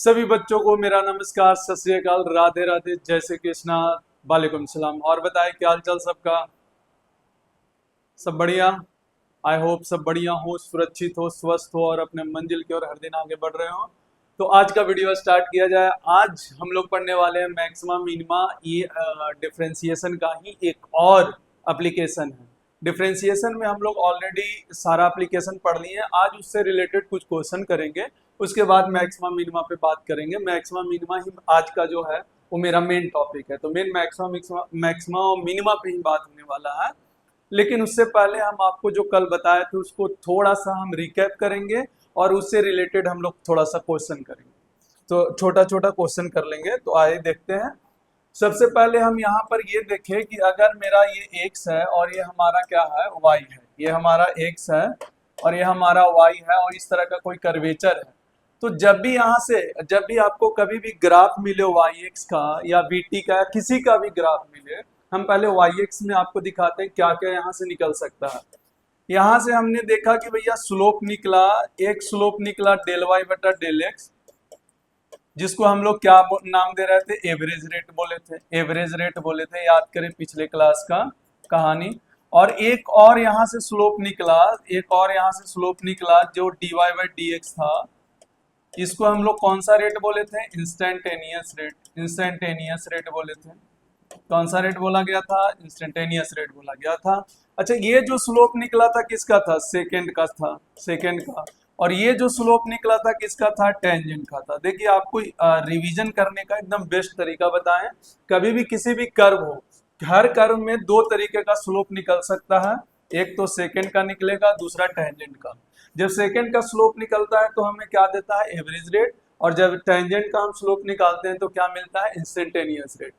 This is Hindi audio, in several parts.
सभी बच्चों को मेरा नमस्कार, सत श्री अकाल, राधे राधे, जय श्री कृष्णा, वालेकुम सलाम। और बताएं क्या हाल चाल सबका। सब बढ़िया। आई होप सब बढ़िया हो, सुरक्षित हो, स्वस्थ हो और अपने मंजिल की ओर हर दिन आगे बढ़ रहे हो। तो आज का वीडियो स्टार्ट किया जाए। आज हम लोग पढ़ने वाले हैं मैक्सिमा मिनिमा, ये डिफरेंशिएशन का ही एक और एप्लीकेशन है। डिफरेंशिएशन में हम लोग ऑलरेडी सारा एप्लीकेशन पढ़ लिए हैं। आज उससे रिलेटेड कुछ क्वेश्चन करेंगे, उसके बाद मैक्सिमा मिनिमा पे बात करेंगे। मैक्सिमा मिनिमा ही आज का जो है वो मेरा मेन टॉपिक है, तो मेन मैक्सिमा मैक्सिमा और मिनिमा पे ही बात होने वाला है। लेकिन उससे पहले हम आपको जो कल बताए थे उसको थोड़ा सा हम रिकैप करेंगे और उससे रिलेटेड हम लोग थोड़ा सा क्वेश्चन करेंगे। तो छोटा छोटा क्वेश्चन कर लेंगे, तो आइए देखते हैं। सबसे पहले हम यहाँ पर ये देखें कि अगर मेरा ये x है और ये हमारा क्या है, y है। ये हमारा x है और ये हमारा y है और इस तरह का कोई कर्वेचर है। तो जब भी यहाँ से, जब भी आपको कभी भी ग्राफ मिले yx का या vt का या किसी का भी ग्राफ मिले, हम पहले yx में आपको दिखाते हैं क्या क्या यहाँ से निकल सकता है। यहाँ से हमने देखा कि भैया स्लोप निकला, एक स्लोप निकला डेल वाई बटा डेल एक्स, जिसको हम लोग क्या नाम दे रहे थे, एवरेज रेट बोले थे। एवरेज रेट बोले थे, याद करें पिछले क्लास का कहानी। और एक और यहाँ से स्लोप निकला, एक और यहाँ से स्लोप निकला जो D Y by D X था। इसको हम लोग कौन सा रेट बोले थे, इंस्टेंटेनियस रेट। इंस्टेंटेनियस रेट बोले थे। कौन सा रेट बोला गया था, इंस्टेंटेनियस रेट बोला गया था। अच्छा, ये जो स्लोप निकला था किसका था, सेकेंड का था, सेकेंड का। और ये जो स्लोप निकला था किसका था, टेंजेंट का था। देखिए आपको रिवीजन करने का एकदम बेस्ट तरीका बताएं। कभी भी किसी भी कर्व हो, हर कर्व में दो तरीके का स्लोप निकल सकता है। एक तो सेकेंड का निकलेगा, दूसरा टेंजेंट का। जब सेकेंड का स्लोप निकलता है तो हमें क्या देता है, एवरेज रेट। और जब टेंजेंट का हम स्लोप निकालते हैं तो क्या मिलता है, इंस्टेंटेनियस रेट।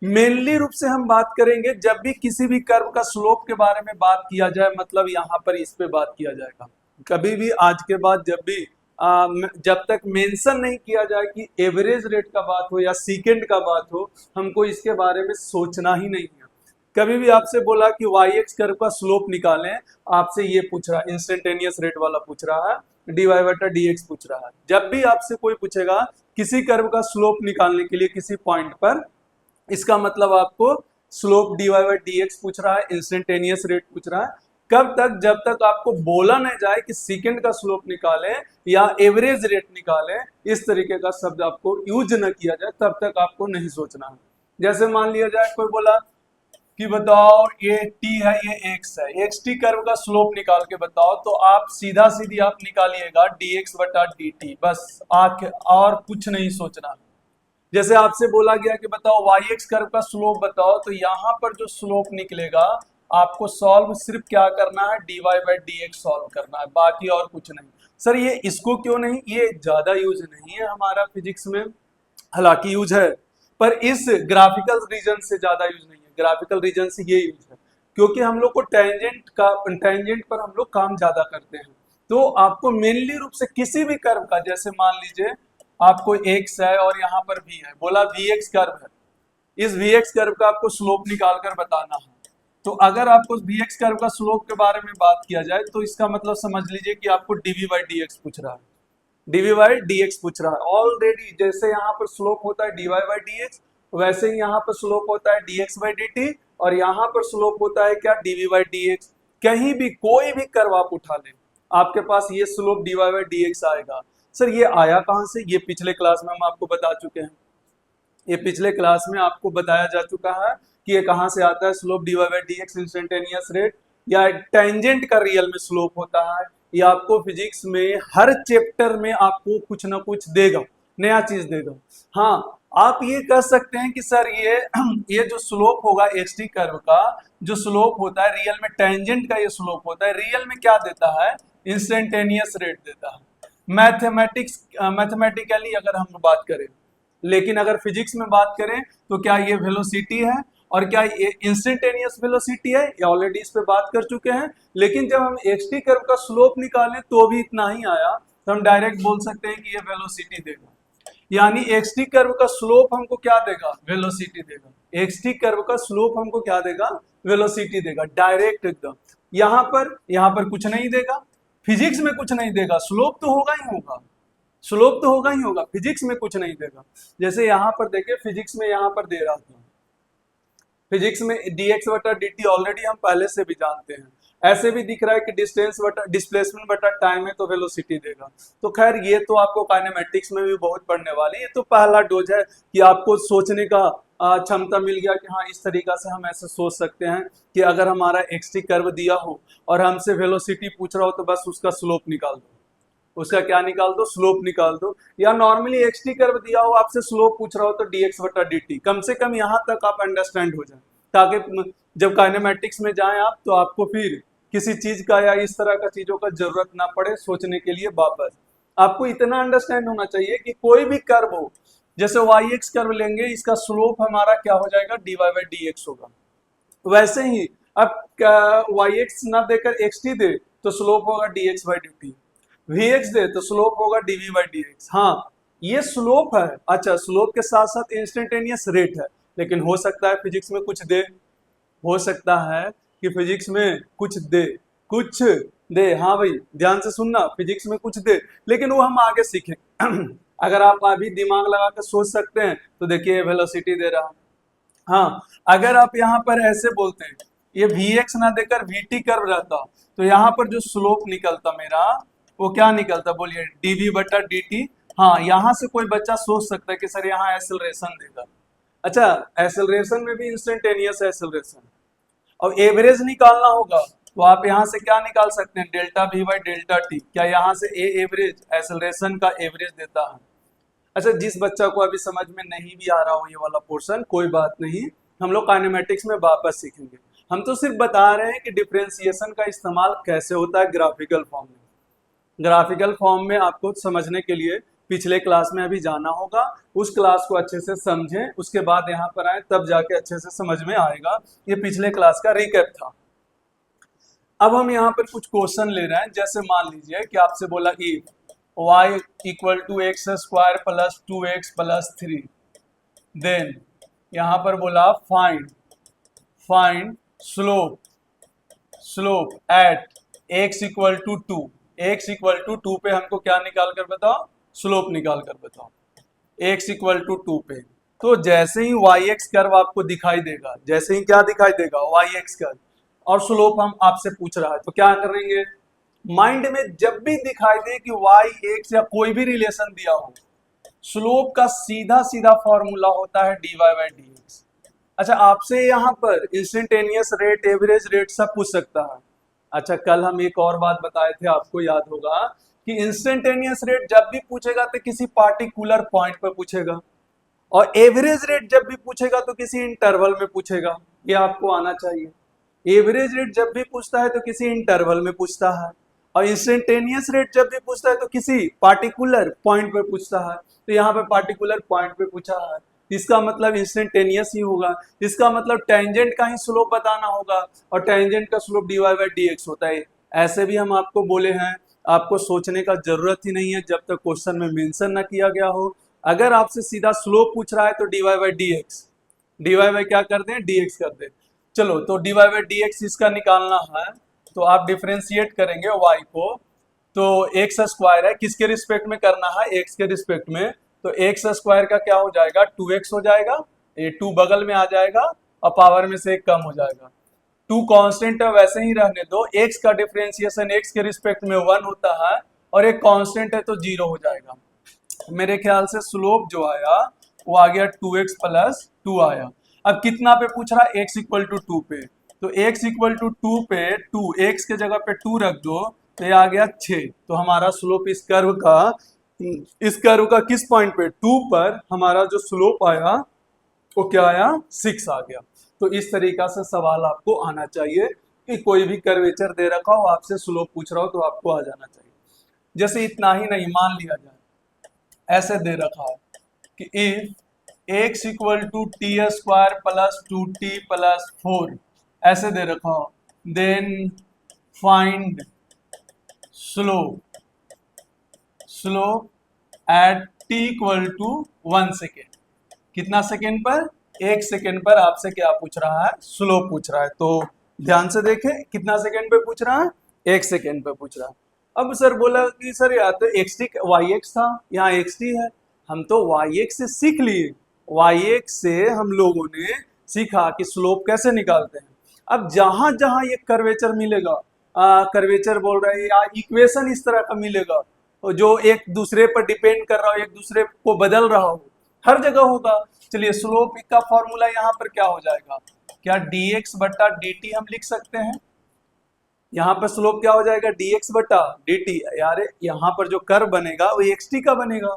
मेनली रूप से हम बात करेंगे जब भी किसी भी कर्व का स्लोप के बारे में बात किया जाए, मतलब यहाँ पर इस पे बात किया जाएगा। कभी भी आज के बाद जब भी जब तक मेंशन नहीं किया जाए कि एवरेज रेट का बात हो या सीकेंड का बात हो, हमको इसके बारे में सोचना ही नहीं है। कभी भी आपसे बोला कि वाई एक्स कर्व का स्लोप निकालें, आपसे ये पूछ रहा है, इंस्टेंटेनियस रेट वाला पूछ रहा है, डी वाई बटा डी एक्स पूछ रहा है। जब भी आपसे कोई पूछेगा किसी कर्व का स्लोप निकालने के लिए किसी पॉइंट पर, इसका मतलब आपको slope D Y by D X पूछ रहा है, इंस्टेंटेनियस रेट पूछ रहा है। कब तक, जब तक आपको बोला नहीं जाए कि सेकंड का स्लोप निकाले या एवरेज रेट निकाले, इस तरीके का शब्द आपको यूज न किया जाए, तब तक आपको नहीं सोचना है। जैसे मान लिया जाए कोई बोला कि बताओ ये t है, ये x है, एक्स टी कर्व का स्लोप निकाल के बताओ, तो आप सीधा सीधी आप निकालिएगा dx बटा dt, बस आके और कुछ नहीं सोचना। जैसे आपसे बोला गया कि बताओ वाई एक्स कर्व का स्लोप बताओ, तो यहाँ पर जो स्लोप निकलेगा आपको सॉल्व सिर्फ क्या करना है, D Y by D X solve करना है, बाकी और कुछ नहीं। सर ये इसको क्यों नहीं, ये ज्यादा यूज नहीं है हमारा फिजिक्स में, हालांकि यूज है पर इस ग्राफिकल रीजन से ज्यादा यूज नहीं है। ग्राफिकल रीजन से ये यूज है क्योंकि हम लोग को टेंजेंट पर हम लोग काम ज्यादा करते हैं। तो आपको मेनली रूप से किसी भी कर्व का, जैसे मान लीजिए आपको x है और यहाँ पर v है, बोला vx कर्व है, इस vx कर्व का आपको स्लोप निकाल कर बताना है। तो अगर आपको vx कर्व का स्लोप के बारे में बात किया जाए तो इसका मतलब समझ लीजिए कि आपको dv बाई dx पूछ रहा है, dv बाई dx पूछ रहा है ऑलरेडी। जैसे यहाँ पर स्लोप होता है dy बाई dx, वैसे ही यहाँ पर स्लोप होता है dx बाई dt, और यहाँ पर स्लोप होता है क्या, dv बाई dx। कहीं भी कोई भी कर्व आप उठा लें, आपके पास ये स्लोप dy बाई dx आएगा। सर ये आया कहां से, ये पिछले क्लास में हम आपको बता चुके हैं। ये पिछले क्लास में आपको बताया जा चुका है कि ये कहां से आता है, slope D Y by D X instantaneous rate, या टेंजेंट का रियल में स्लोप होता है। ये आपको फिजिक्स में हर चैप्टर में आपको कुछ ना कुछ देगा, नया चीज देगा। हाँ, आप ये कह सकते हैं कि सर ये जो स्लोप होगा एक्स टी कर्व का, जो स्लोप होता है रियल में टेंजेंट का ये स्लोप होता है, रियल में क्या देता है, इंस्टेंटेनियस रेट देता है। मैथमेटिकली अगर हम बात करें, लेकिन अगर फिजिक्स में बात करें तो क्या ये वेलोसिटी है और क्या ये इंस्टेंटेनियस वेलोसिटी है, ये ऑलरेडी इस पे बात कर चुके हैं। लेकिन जब हम एक्स टी कर्व का स्लोप निकालें तो भी इतना ही आया, तो हम डायरेक्ट बोल सकते हैं कि ये वेलोसिटी देगा। यानी एक्स टी कर्व का स्लोप हमको क्या देगा, वेलोसिटी देगा। एक्स टी कर्व का स्लोप हमको क्या देगा, वेलोसिटी देगा, डायरेक्ट एकदम। यहाँ पर कुछ नहीं देगा, फिजिक्स में कुछ नहीं देगा, स्लोप तो होगा ही होगा। स्लोप तो होगा ही होगा, फिजिक्स में कुछ नहीं देगा। जैसे यहाँ पर देखिए, फिजिक्स में यहाँ पर दे रहा था, फिजिक्स में dx बटा dt ऑलरेडी हम पहले से भी जानते हैं। ऐसे भी दिख रहा है कि डिस्टेंस बटा डिस्प्लेसमेंट बटा टाइम है तो वेलोसिटी देगा। तो खैर ये तो आपको काइनेमेटिक्स में भी बहुत पढ़ने वाली है। ये तो पहला डोज है कि आपको सोचने का क्षमता मिल गया कि हाँ इस तरीका से हम ऐसे सोच सकते हैं कि अगर हमारा एक्स कर्व दिया हो और हमसे वेलोसिटी पूछ रहा हो तो बस उसका स्लोप निकाल दो, उसका क्या निकाल दो, स्लोप निकाल दो। या नॉर्मली एक्स टी कर्व दिया हो, आपसे स्लोप पूछ रहा हो तो dx बटा dt, कम से कम यहाँ तक आप अंडरस्टैंड हो जाए, ताकि जब काइनेमेटिक्स में जाएं आप तो आपको फिर किसी चीज का या इस तरह का चीजों का जरूरत ना पड़े सोचने के लिए वापस। आपको इतना अंडरस्टैंड होना चाहिए कि कोई भी कर्व हो, जैसे वाई एक्स कर्व लेंगे, इसका स्लोप हमारा क्या हो जाएगा, dy बाई dx होगा। वैसे ही अब वाई एक्स ना देकर एक्स टी दे तो स्लोप होगा dx बाई dt, vx दे तो स्लोप होगा dv बाई dx। हाँ ये स्लोप है। अच्छा, स्लोप के साथ साथ इंस्टेंटेनियस रेट है, लेकिन हो सकता है फिजिक्स में कुछ दे, हो सकता है कि फिजिक्स में कुछ दे। हाँ भाई ध्यान से सुनना, फिजिक्स में कुछ दे, लेकिन वो हम आगे सीखें। अगर आप अभी दिमाग लगा कर सोच सकते हैं तो देखिए वेलोसिटी दे रहा। हाँ अगर आप यहाँ पर ऐसे बोलते हैं, ये vx ना देकर vt कर्व रहता तो यहाँ पर जो स्लोप निकलता मेरा वो क्या निकलता, बोलिए dv बटा dt। हाँ यहाँ से कोई बच्चा सोच सकता है कि सर यहाँ एक्सेलरेशन देगा। अच्छा, एक्सेलरेशन में भी इंस्टेंटेनियस एक्सेलरेशन और एवरेज निकालना होगा तो आप यहाँ से क्या निकाल सकते हैं, delta v by delta T. क्या यहाँ से ए एवरेज एक्सेलरेशन का एवरेज देता है। अच्छा, जिस बच्चा को अभी समझ में नहीं भी आ रहा हो ये वाला पोर्शन, कोई बात नहीं, हम लोग काइनेमेटिक्स में वापस सीखेंगे। हम तो सिर्फ बता रहे हैं कि डिफरेंशिएशन का इस्तेमाल कैसे होता है ग्राफिकल फॉर्म में। ग्राफिकल फॉर्म में आपको समझने के लिए पिछले क्लास में अभी जाना होगा, उस क्लास को अच्छे से समझें, उसके बाद यहाँ पर आए तब जाके अच्छे से समझ में आएगा। ये पिछले क्लास का रिकैप था। अब हम यहाँ पर कुछ क्वेश्चन ले रहे हैं। जैसे मान लीजिए कि आपसे बोला कि y equal to X square plus 2x plus 3, then यहाँ पर बोला find slope at x equal to 2। x equal to 2 पे हमको क्या निकाल कर बताओ, स्लोप निकाल कर बताओ x इक्वल टू 2 पे। तो जैसे ही yx कर्व आपको दिखाई देगा, जैसे ही क्या दिखाई देगा, yx कर्व, और स्लोप हम आपसे पूछ रहा है, तो क्या करेंगे, माइंड में जब भी दिखाई दे कि yx या कोई भी रिलेशन दिया हो, स्लोप का सीधा सीधा फॉर्मूला होता है dy बाई dx। अच्छा, आपसे यहाँ पर इंस्टेंटेनियस रेट, एवरेज रेट सब पूछ सकता है। अच्छा, कल हम एक और बात बताए थे, आपको याद होगा कि इंस्टेंटेनियस रेट जब भी पूछेगा तो किसी पार्टिकुलर पॉइंट पर पूछेगा, और एवरेज रेट जब भी पूछेगा तो किसी इंटरवल में पूछेगा। ये आपको आना चाहिए। एवरेज रेट जब भी पूछता है तो किसी इंटरवल में पूछता है, और इंस्टेंटेनियस रेट जब भी पूछता है तो किसी पार्टिकुलर पॉइंट पे पूछता है। तो यहाँ पे पार्टिकुलर पॉइंट पे पूछा है, इसका मतलब इंस्टेंटेनियस ही होगा। इसका मतलब टेंजेंट का ही स्लोप बताना होगा, और टेंजेंट का स्लोप dy बाई dx होता है। ऐसे भी हम आपको बोले हैं, आपको सोचने का जरूरत ही नहीं है जब तक क्वेश्चन में मेंशन ना किया गया हो। अगर आपसे सीधा स्लोप पूछ रहा है तो dy by dx, dy by क्या कर दें, dx कर दें। चलो, तो dy बाई dx इसका निकालना है, तो आप डिफरेंशिएट करेंगे y को, तो एक्स स्क्वायर है, किसके रिस्पेक्ट में करना है, x के रिस्पेक्ट में। तो एक्स स्क्वायर का क्या हो जाएगा, 2x हो जाएगा, ये 2 बगल में आ जाएगा और पावर में से 1 कम हो जाएगा। 2 कांस्टेंट है, वैसे ही रहने दो। x का डिफरेंशिएशन x के रिस्पेक्ट में 1 होता है, और एक कांस्टेंट है तो 0 हो जाएगा। मेरे ख्याल से स्लोप जो आया वो आ गया 2x प्लस 2 आया। अब कितना पे पूछ रहा है, x इक्वल टू 2 पे, तो x इक्वल टू 2 पे 2 x के जगह पे 2 रख दो तो ये आ गया 6। तो हमारा स्लोप इस कर्व का किस पॉइंट पे, 2 पर हमारा जो स्लोप आया वो क्या आया, 6 आ गया। तो इस तरीका से सवाल आपको आना चाहिए कि कोई भी कर्वेचर दे रखा हो, आपसे स्लोप पूछ रहा हो तो आपको आ जाना चाहिए। जैसे इतना ही नहीं, मान लिया जाए ऐसे दे रखा है कि if x equal to T square plus 2t plus 4, ऐसे दे रखा हो, then find slope at t equal to 1 second. कितना सेकेंड पर, 1 सेकेंड पर आपसे क्या पूछ रहा है, स्लोप पूछ रहा है। तो ध्यान से देखें, कितना सेकेंड पे पूछ रहा है, 1 सेकेंड पे पूछ रहा है। अब सर बोला कि सर या तो एक्स टी वाई एक्स था, यहाँ एक्स टी है, हम तो वाई एक्स से सीख लिए, वाई एक्स से हम लोगों ने सीखा कि स्लोप कैसे निकालते हैं। अब जहां जहां ये कर्वेचर मिलेगा, कर्वेचर बोल रहे हैं या इक्वेशन इस तरह का मिलेगा जो एक दूसरे पर डिपेंड कर रहा हो, एक दूसरे को बदल रहा हो, हर जगह होगा। चलिए स्लोप का फॉर्मूला यहाँ पर क्या हो जाएगा, क्या dx बट्टा dt हम लिख सकते हैं। यहाँ पर स्लोप क्या हो जाएगा, dx बट्टा dt। यार यहाँ पर जो कर्व बनेगा वो xt का बनेगा,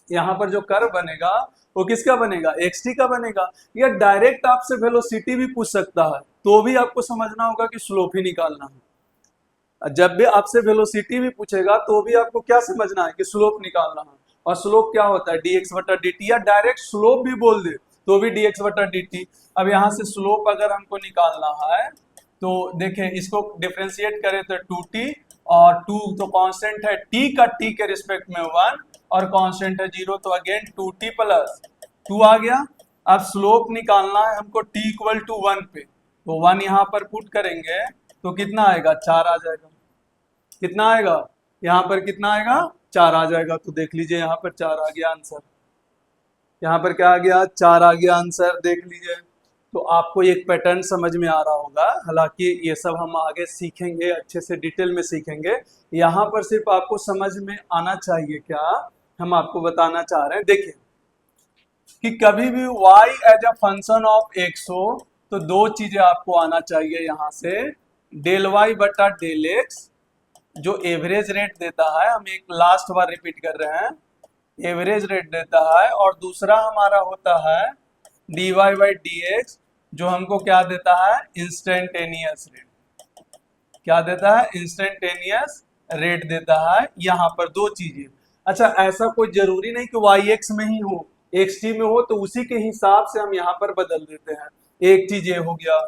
यहाँ पर जो कर्व बनेगा वो किसका बनेगा, xt का बनेगा। या डायरेक्ट आपसे वेलोसिटी भी पूछ सकता है, तो भी आपको समझना होगा कि स्लोप ही निकालना है। जब भी आपसे वेलोसिटी भी पूछेगा तो भी आपको क्या समझना है कि स्लोप निकालना है। और स्लोप क्या होता है, dx बटा dt, या डायरेक्ट स्लोप भी बोल दे तो भी dx बटा dt। अब यहाँ से स्लोप अगर हमको निकालना है तो देखें, इसको डिफ्रेंशिएट करें तो 2t, और 2 तो कांस्टेंट है, t का t के रिस्पेक्ट में 1, और कांस्टेंट है 0, तो अगेन 2t प्लस 2 आ गया। अब स्लोप निकालना है हमको t इक्वल टू 1 पे, तो 1 यहाँ पर पुट करेंगे तो कितना आएगा, 4 आ जाएगा। कितना आएगा, यहाँ पर कितना आएगा, 4 आ जाएगा। तो देख लीजिए यहाँ पर 4 आ गया आंसर, यहाँ पर क्या आ गया, 4 आ गया आंसर, देख लीजिए। तो आपको एक पैटर्न समझ में आ रहा होगा, हालांकि ये सब हम आगे सीखेंगे, अच्छे से डिटेल में सीखेंगे। यहाँ पर सिर्फ आपको समझ में आना चाहिए क्या हम आपको बताना चाह रहे हैं। देखिए कि कभी भी y as a function of x हो तो दो चीजें आपको आना चाहिए यहाँ से, डेल y बटा डेल x जो एवरेज रेट देता है, हम एक लास्ट बार रिपीट कर रहे हैं, एवरेज रेट देता है, और दूसरा हमारा होता है dy बाई डी एक्स जो हमको क्या देता है, इंस्टेंटेनियस रेट। क्या देता है, इंस्टेंटेनियस रेट देता है। यहाँ पर दो चीजें। अच्छा, ऐसा कोई जरूरी नहीं कि वाई एक्स में ही हो, एक्स टी में हो, तो उसी के हिसाब से हम यहाँ पर बदल देते हैं। एक चीज ये हो गया।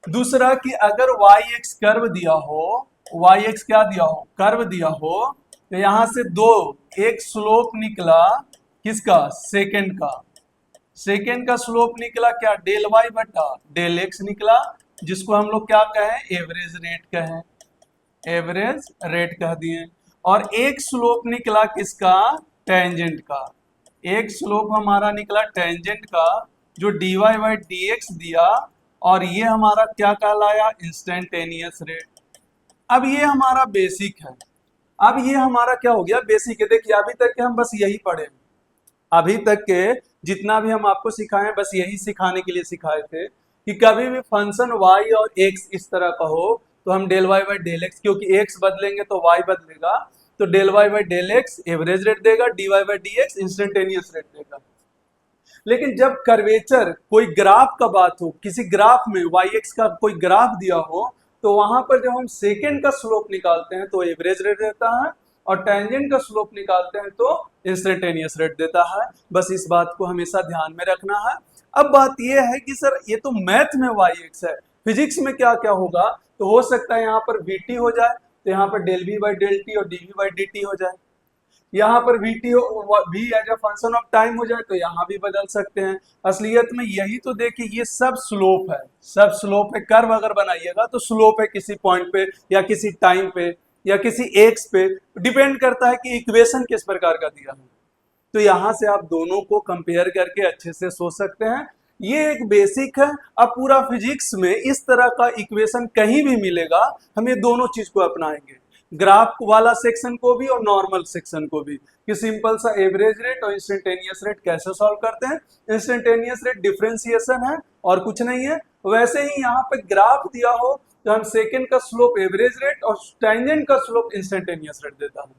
दूसरा कि अगर वाई एक्स कर्व दिया हो, वाई एक्स क्या दिया हो, कर्व दिया हो, तो यहाँ से दो, एक स्लोप निकला किसका, सेकेंड का, सेकेंड का स्लोप निकला क्या, डेल वाई बटा डेल एक्स निकला, जिसको हम लोग क्या कहें, एवरेज रेट कहें, एवरेज रेट कह दिए। और एक स्लोप निकला किसका, टेंजेंट का, एक स्लोप हमारा निकला टेंजेंट का जो dy बाई डी एक्स दिया, और ये हमारा क्या कहलाया, इंस्टेंटेनियस रेट। अब ये हमारा बेसिक है, अब ये हमारा क्या हो गया, बेसिक है। देखिए अभी तक के हम बस यही पढ़े, अभी तक के जितना भी हम आपको सिखाए बस यही सिखाने के लिए सिखाए थे कि कभी भी फंक्शन y और x इस तरह का हो तो हम del y by del X, क्योंकि x बदलेंगे तो y बदलेगा, तो del y by del X average rate देगा, dy by D X instantaneous rate देगा। लेकिन जब कर्वेचर कोई ग्राफ का बात हो, किसी ग्राफ में वाई एक्स का कोई ग्राफ दिया हो, तो वहां पर जब हम सेकेंड का स्लोप निकालते हैं तो एवरेज रेट देता है, और टेंजेंट का स्लोप निकालते हैं तो इंस्टेंटेनियस रेट देता है। बस इस बात को हमेशा ध्यान में रखना है। अब बात यह है कि सर ये तो मैथ में वाई एक्स है, फिजिक्स में क्या क्या होगा, तो हो सकता है यहाँ पर वी टी हो जाए, तो यहाँ पर del V by del T और D V by D T हो जाए। यहाँ पर V T V as a function of time हो जाए तो यहाँ भी बदल सकते हैं। असलियत में यही तो देखिए, ये सब स्लोप है, सब स्लोप है। कर्व अगर बनाइएगा तो स्लोप है किसी पॉइंट पे या किसी टाइम पे या किसी एक्स पे, डिपेंड करता है कि इक्वेशन किस प्रकार का दिया है। तो यहाँ से आप दोनों को कंपेयर करके अच्छे से सोच सकते हैं। ये एक बेसिक है। अब पूरा फिजिक्स में इस तरह का इक्वेशन कहीं भी मिलेगा, हम ये दोनों चीज को अपनाएंगे, ग्राफ वाला सेक्शन को भी और नॉर्मल सेक्शन को भी, कि सिंपल सा एवरेज रेट और इंस्टेंटेनियस रेट कैसे सॉल्व करते हैं। इंस्टेंटेनियस रेट डिफरेंशिएशन है और कुछ नहीं है। वैसे ही यहाँ पे ग्राफ दिया हो तो हम सेकेंड का स्लोप एवरेज रेट और टेंजेंट का स्लोप इंस्टेंटेनियस रेट देता है।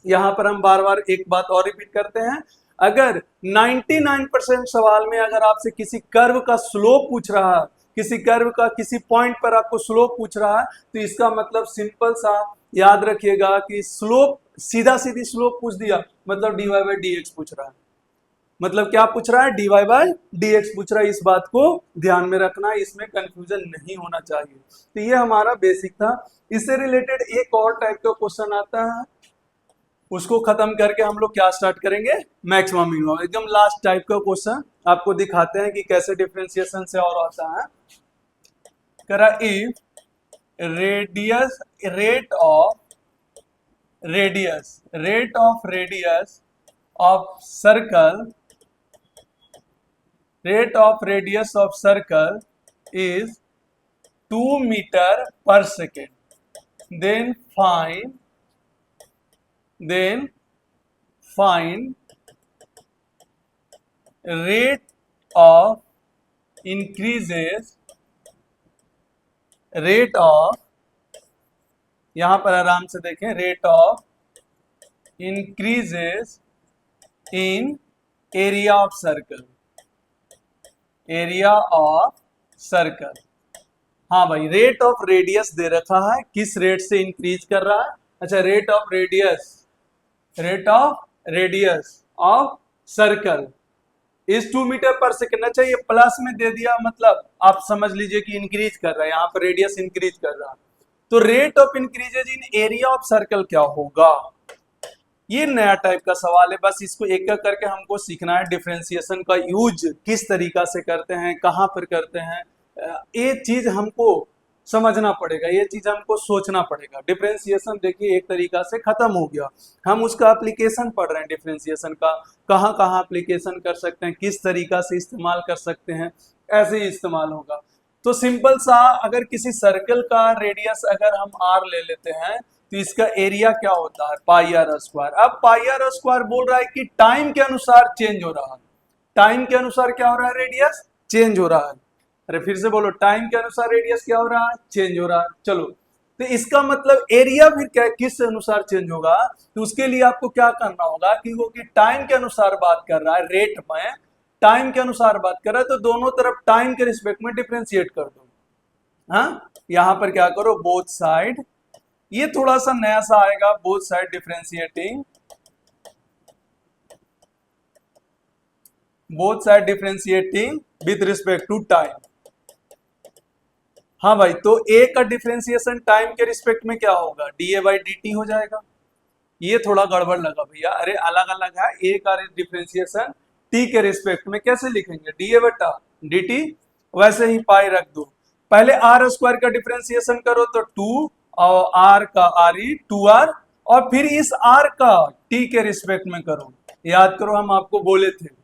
यहाँ पर हम बार बार एक बात और रिपीट करते हैं, अगर 99% सवाल में अगर आपसे किसी कर्व का स्लोप पूछ रहा है, किसी कर्व का किसी पॉइंट पर आपको स्लोप पूछ रहा है, तो इसका मतलब सिंपल सा याद रखिएगा कि स्लोप, सीधा सीधी स्लोप पूछ दिया मतलब D Y by D X पूछ रहा है। मतलब क्या पूछ रहा है, D Y by D X पूछ रहा है। इस बात को ध्यान में रखना है, इसमें कंफ्यूजन नहीं होना चाहिए। तो ये हमारा बेसिक था। इससे रिलेटेड एक और टाइप का क्वेश्चन आता है, उसको खत्म करके हम लोग क्या स्टार्ट करेंगे, मैक्सिमम मिनिमम, एकदम लास्ट टाइप का क्वेश्चन आपको दिखाते हैं कि कैसे डिफरेंशिएशन से और आता है। करा if radius rate of radius, rate of radius of circle, rate of radius of circle is 2 meter per second. Then find rate of increases, rate of, यहां पर आराम से देखें, rate of increases in area of circle, area of circle. हाँ भाई, रेट ऑफ रेडियस दे रखा है, किस रेट से इंक्रीज कर रहा है। अच्छा, rate of radius of circle is 2 metre per second. अच्छा, ये प्लस में दे दिया, मतलब आप समझ लीजिए कि इंक्रीज कर रहा है, यहाँ पर रेडियस इंक्रीज कर रहा है। तो rate of increases in area of circle क्या होगा, ये नया टाइप का सवाल है। बस इसको एक एक करके हमको सीखना है। डिफरेंशिएशन का यूज किस तरीका से करते हैं, कहाँ पर करते हैं, ये चीज हमको समझना पड़ेगा, ये चीज हमको सोचना पड़ेगा। डिफरेंशिएशन देखिए एक तरीका से खत्म हो गया, हम उसका एप्लीकेशन पढ़ रहे हैं। डिफरेंशिएशन का कहाँ कहाँ एप्लीकेशन कर सकते हैं, किस तरीका से इस्तेमाल कर सकते हैं, ऐसे ही इस्तेमाल होगा। तो सिंपल सा, अगर किसी सर्कल का रेडियस अगर हम r ले लेते हैं तो इसका एरिया क्या होता है, पाई आर स्क्वायर। अब पाई आर स्क्वायर बोल रहा है कि टाइम के अनुसार चेंज हो रहा है, टाइम के अनुसार क्या हो रहा है, रेडियस चेंज हो रहा है। अरे फिर से बोलो, टाइम के अनुसार रेडियस क्या हो रहा है, चेंज हो रहा है। चलो, तो इसका मतलब एरिया फिर क्या, किस अनुसार चेंज होगा, तो उसके लिए आपको क्या करना होगा कि वो कि टाइम के अनुसार बात कर रहा है, रेट में टाइम के अनुसार बात कर रहा है, तो दोनों तरफ टाइम के रिस्पेक्ट में डिफरेंशिएट कर दो। हाँ, यहां पर क्या करो, बोथ साइड, ये थोड़ा सा नया सा आएगा, both side differentiating, both side differentiating with respect to time. हाँ भाई, तो ए का डिफरेंशिएशन टाइम के रिस्पेक्ट में क्या होगा, डीए बाई डी हो जाएगा। ये थोड़ा गड़बड़ लगा भैया, अरे अलग अलग है। ए का डिफरेंशिएशन टी के रिस्पेक्ट में कैसे लिखेंगे, डीए बटा डी, वैसे ही पाई रख दो। पहले आर स्क्वायर का डिफरेंशिएशन करो तो 2 और आर का आर ई 2r, और फिर इस आर का टी के रिस्पेक्ट में करो। याद करो, हम आपको बोले थे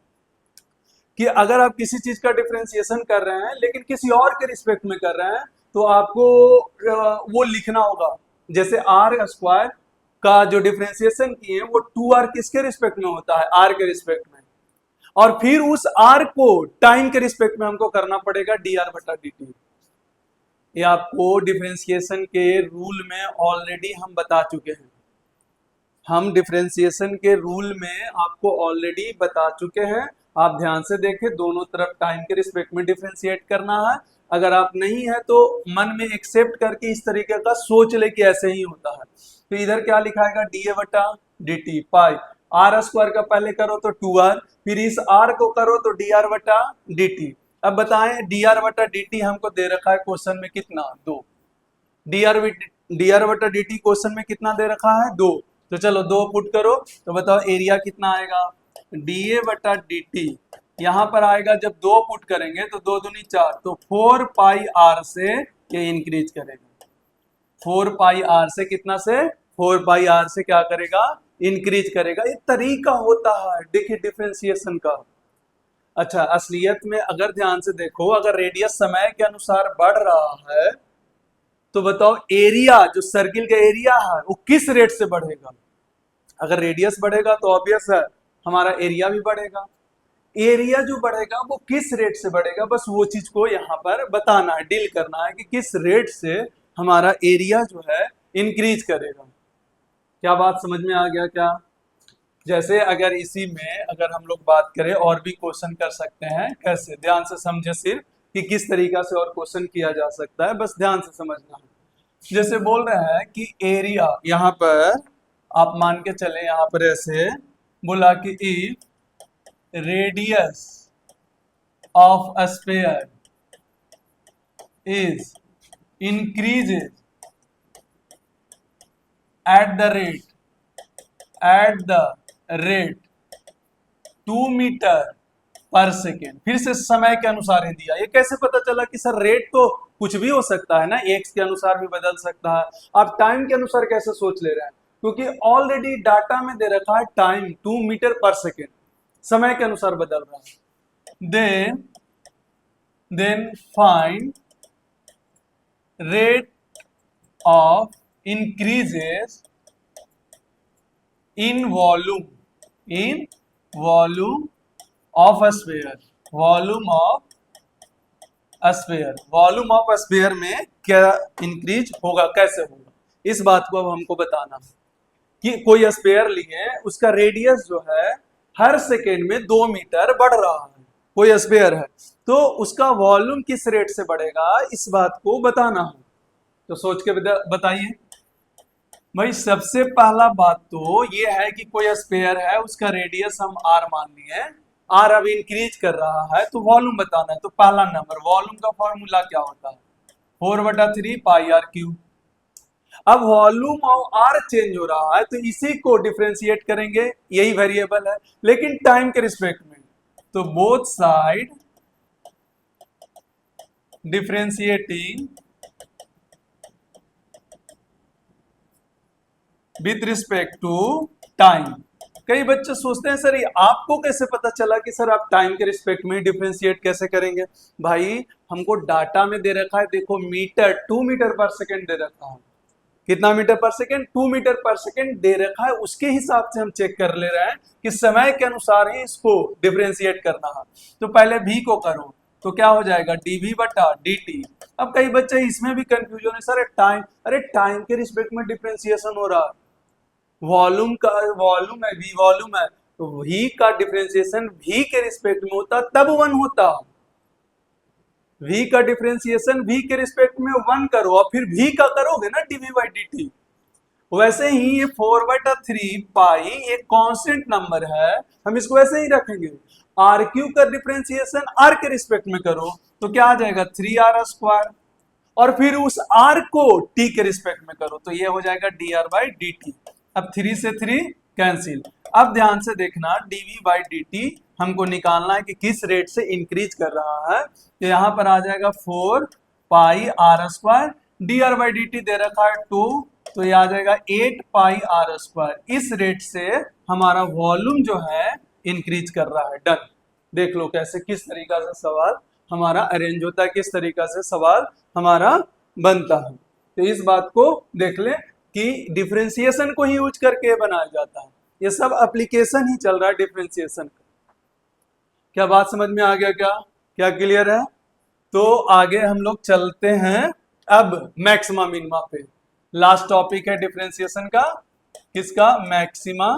कि अगर आप किसी चीज का डिफरेंशिएशन कर रहे हैं लेकिन किसी और के रिस्पेक्ट में कर रहे हैं तो आपको वो लिखना होगा। जैसे आर स्क्वायर का जो डिफरेंशिएशन किए वो 2r किसके रिस्पेक्ट में होता है, आर के रिस्पेक्ट में, और फिर उस आर को टाइम के रिस्पेक्ट में हमको करना पड़ेगा dr बटा dt। ये आपको डिफरेंशिएशन के रूल में ऑलरेडी हम बता चुके हैं, हम डिफरेंशिएशन के रूल में आपको ऑलरेडी बता चुके हैं। आप ध्यान से देखें, दोनों तरफ टाइम के रिस्पेक्ट में डिफरेंशिएट करना है। अगर आप नहीं है तो मन में एक्सेप्ट करके इस तरीके का सोच ले कि ऐसे ही होता है। तो इधर क्या लिखाएगा, डी बटा D T pi R square का पहले करो तो 2r, फिर इस r को करो तो dr बटा dt। अब बताएं, dr बटा dt हमको दे रखा है क्वेश्चन में कितना, 2। dr बटा dt क्वेश्चन में कितना दे रखा है, 2। तो चलो 2 पुट करो तो बताओ एरिया कितना आएगा, dA बटा dt यहाँ पर आएगा, जब 2 पुट करेंगे तो 2 दूनी 4, तो 4 पाई r से ये इंक्रीज करेगा। 4 पाई r से कितना से, 4 पाई r से क्या करेगा, इंक्रीज करेगा। एक तरीका होता है देखिए डिफरेंशिएशन का। अच्छा, असलियत में अगर ध्यान से देखो, अगर रेडियस समय के अनुसार बढ़ रहा है तो बताओ एरिया, जो सर्किल का एरिया है वो किस रेट से बढ़ेगा। अगर रेडियस बढ़ेगा तो ऑब्वियस है हमारा एरिया भी बढ़ेगा। एरिया जो बढ़ेगा वो किस रेट से बढ़ेगा, बस वो चीज को यहाँ पर बताना है, डील करना है कि किस रेट से हमारा एरिया जो है इंक्रीज करेगा। क्या बात समझ में आ गया क्या। जैसे अगर इसी में अगर हम लोग बात करें, और भी क्वेश्चन कर सकते हैं, कैसे, ध्यान से समझे सिर्फ कि किस तरीका से और क्वेश्चन किया जा सकता है, बस ध्यान से समझना है। जैसे बोल रहे हैं कि एरिया, यहाँ पर आप मान के चले, यहाँ पर ऐसे बोला कि if radius of a sphere is increases at the rate 2 metre per second. फिर से समय के अनुसार ही दिया। ये कैसे पता चला कि सर रेट तो कुछ भी हो सकता है ना, एक्स के अनुसार भी बदल सकता है, आप टाइम के अनुसार कैसे सोच ले रहे हैं। क्योंकि ऑलरेडी डाटा में दे रखा है टाइम 2 मीटर पर सेकेंड, समय के अनुसार बदल रहा है। Then find rate of increases in volume of sphere, volume of sphere में क्या इंक्रीज होगा, कैसे होगा, इस बात को अब हमको बताना कि कोई स्फीयर लिए उसका रेडियस जो है हर सेकेंड में 2 मीटर बढ़ रहा है, कोई स्फीयर है तो उसका वॉल्यूम किस रेट से बढ़ेगा, इस बात को बताना है। तो सोच के बताइए भाई। सबसे पहला बात तो ये है कि कोई स्फीयर है, उसका रेडियस हम आर मान लिए, आर अब इंक्रीज कर रहा है तो वॉल्यूम बताना है। तो पहला नंबर, वॉल्यूम का फॉर्मूला क्या होता है, 4/3 पाई आर क्यूब। अब वॉल्यूम और आर चेंज हो रहा है तो इसी को डिफरेंशिएट करेंगे, यही वेरिएबल है लेकिन टाइम के रिस्पेक्ट में। तो both side differentiating with respect to time. कई बच्चे सोचते हैं सर ये आपको कैसे पता चला कि सर आप टाइम के रिस्पेक्ट में डिफरेंशिएट कैसे करेंगे। भाई हमको डाटा में दे रखा है, देखो मीटर, 2 मीटर पर सेकेंड दे रखा है। कितना metre per second, 2 metre per second दे रखा है, उसके हिसाब से हम चेक कर ले रहे हैं कि समय के अनुसार ही इसको डिफरेंशिएट करना है। तो पहले v को करो तो क्या हो जाएगा, dv/dt। अब कई बच्चे इसमें भी कंफ्यूजन है, सर टाइम, अरे टाइम के रिस्पेक्ट में डिफरेंशिएशन हो रहा है, वॉल्यूम का वॉल्यूम है, v वॉल्यूम है तो v का डिफरेंशिएशन v के रिस्पेक्ट में होता तब 1 होता। v का डिफरेंशिएशन v के रिस्पेक्ट में 1 करो और फिर v का करोगे ना dv/dt। वैसे ही ये 4/3 पाई एक कांस्टेंट नंबर है, हम इसको ऐसे ही रखेंगे। आर क्यू का डिफरेंशिएशन आर के रिस्पेक्ट में करो तो क्या आ जाएगा 3r² और फिर उस r को t के रिस्पेक्ट में करो तो ये हो जाएगा dr/dt। अब 3 से 3 कैंसिल। अब ध्यान से देखना, dv/dt हमको निकालना है कि किस रेट से इंक्रीज कर रहा है। तो यहाँ पर आ जाएगा 4 पाई r², dr/dt दे रखा है 2 तो ये आ जाएगा 8 पाई r²। इस रेट से हमारा वॉल्यूम जो है इंक्रीज कर रहा है। डन। देख लो कैसे, किस तरीका से सवाल हमारा अरेंज होता है, किस तरीका से सवाल हमारा बनता है। तो इस बात को देख ले कि डिफरेंशिएशन को ही यूज करके बनाया जाता है, ये सब एप्लीकेशन ही चल रहा है डिफरेंशिएशन का। क्या बात समझ में आ गया, क्या क्लियर है? तो आगे हम लोग चलते हैं अब मैक्सिमा मिनिमा पे। लास्ट टॉपिक है डिफरेंशिएशन का, किसका, maxima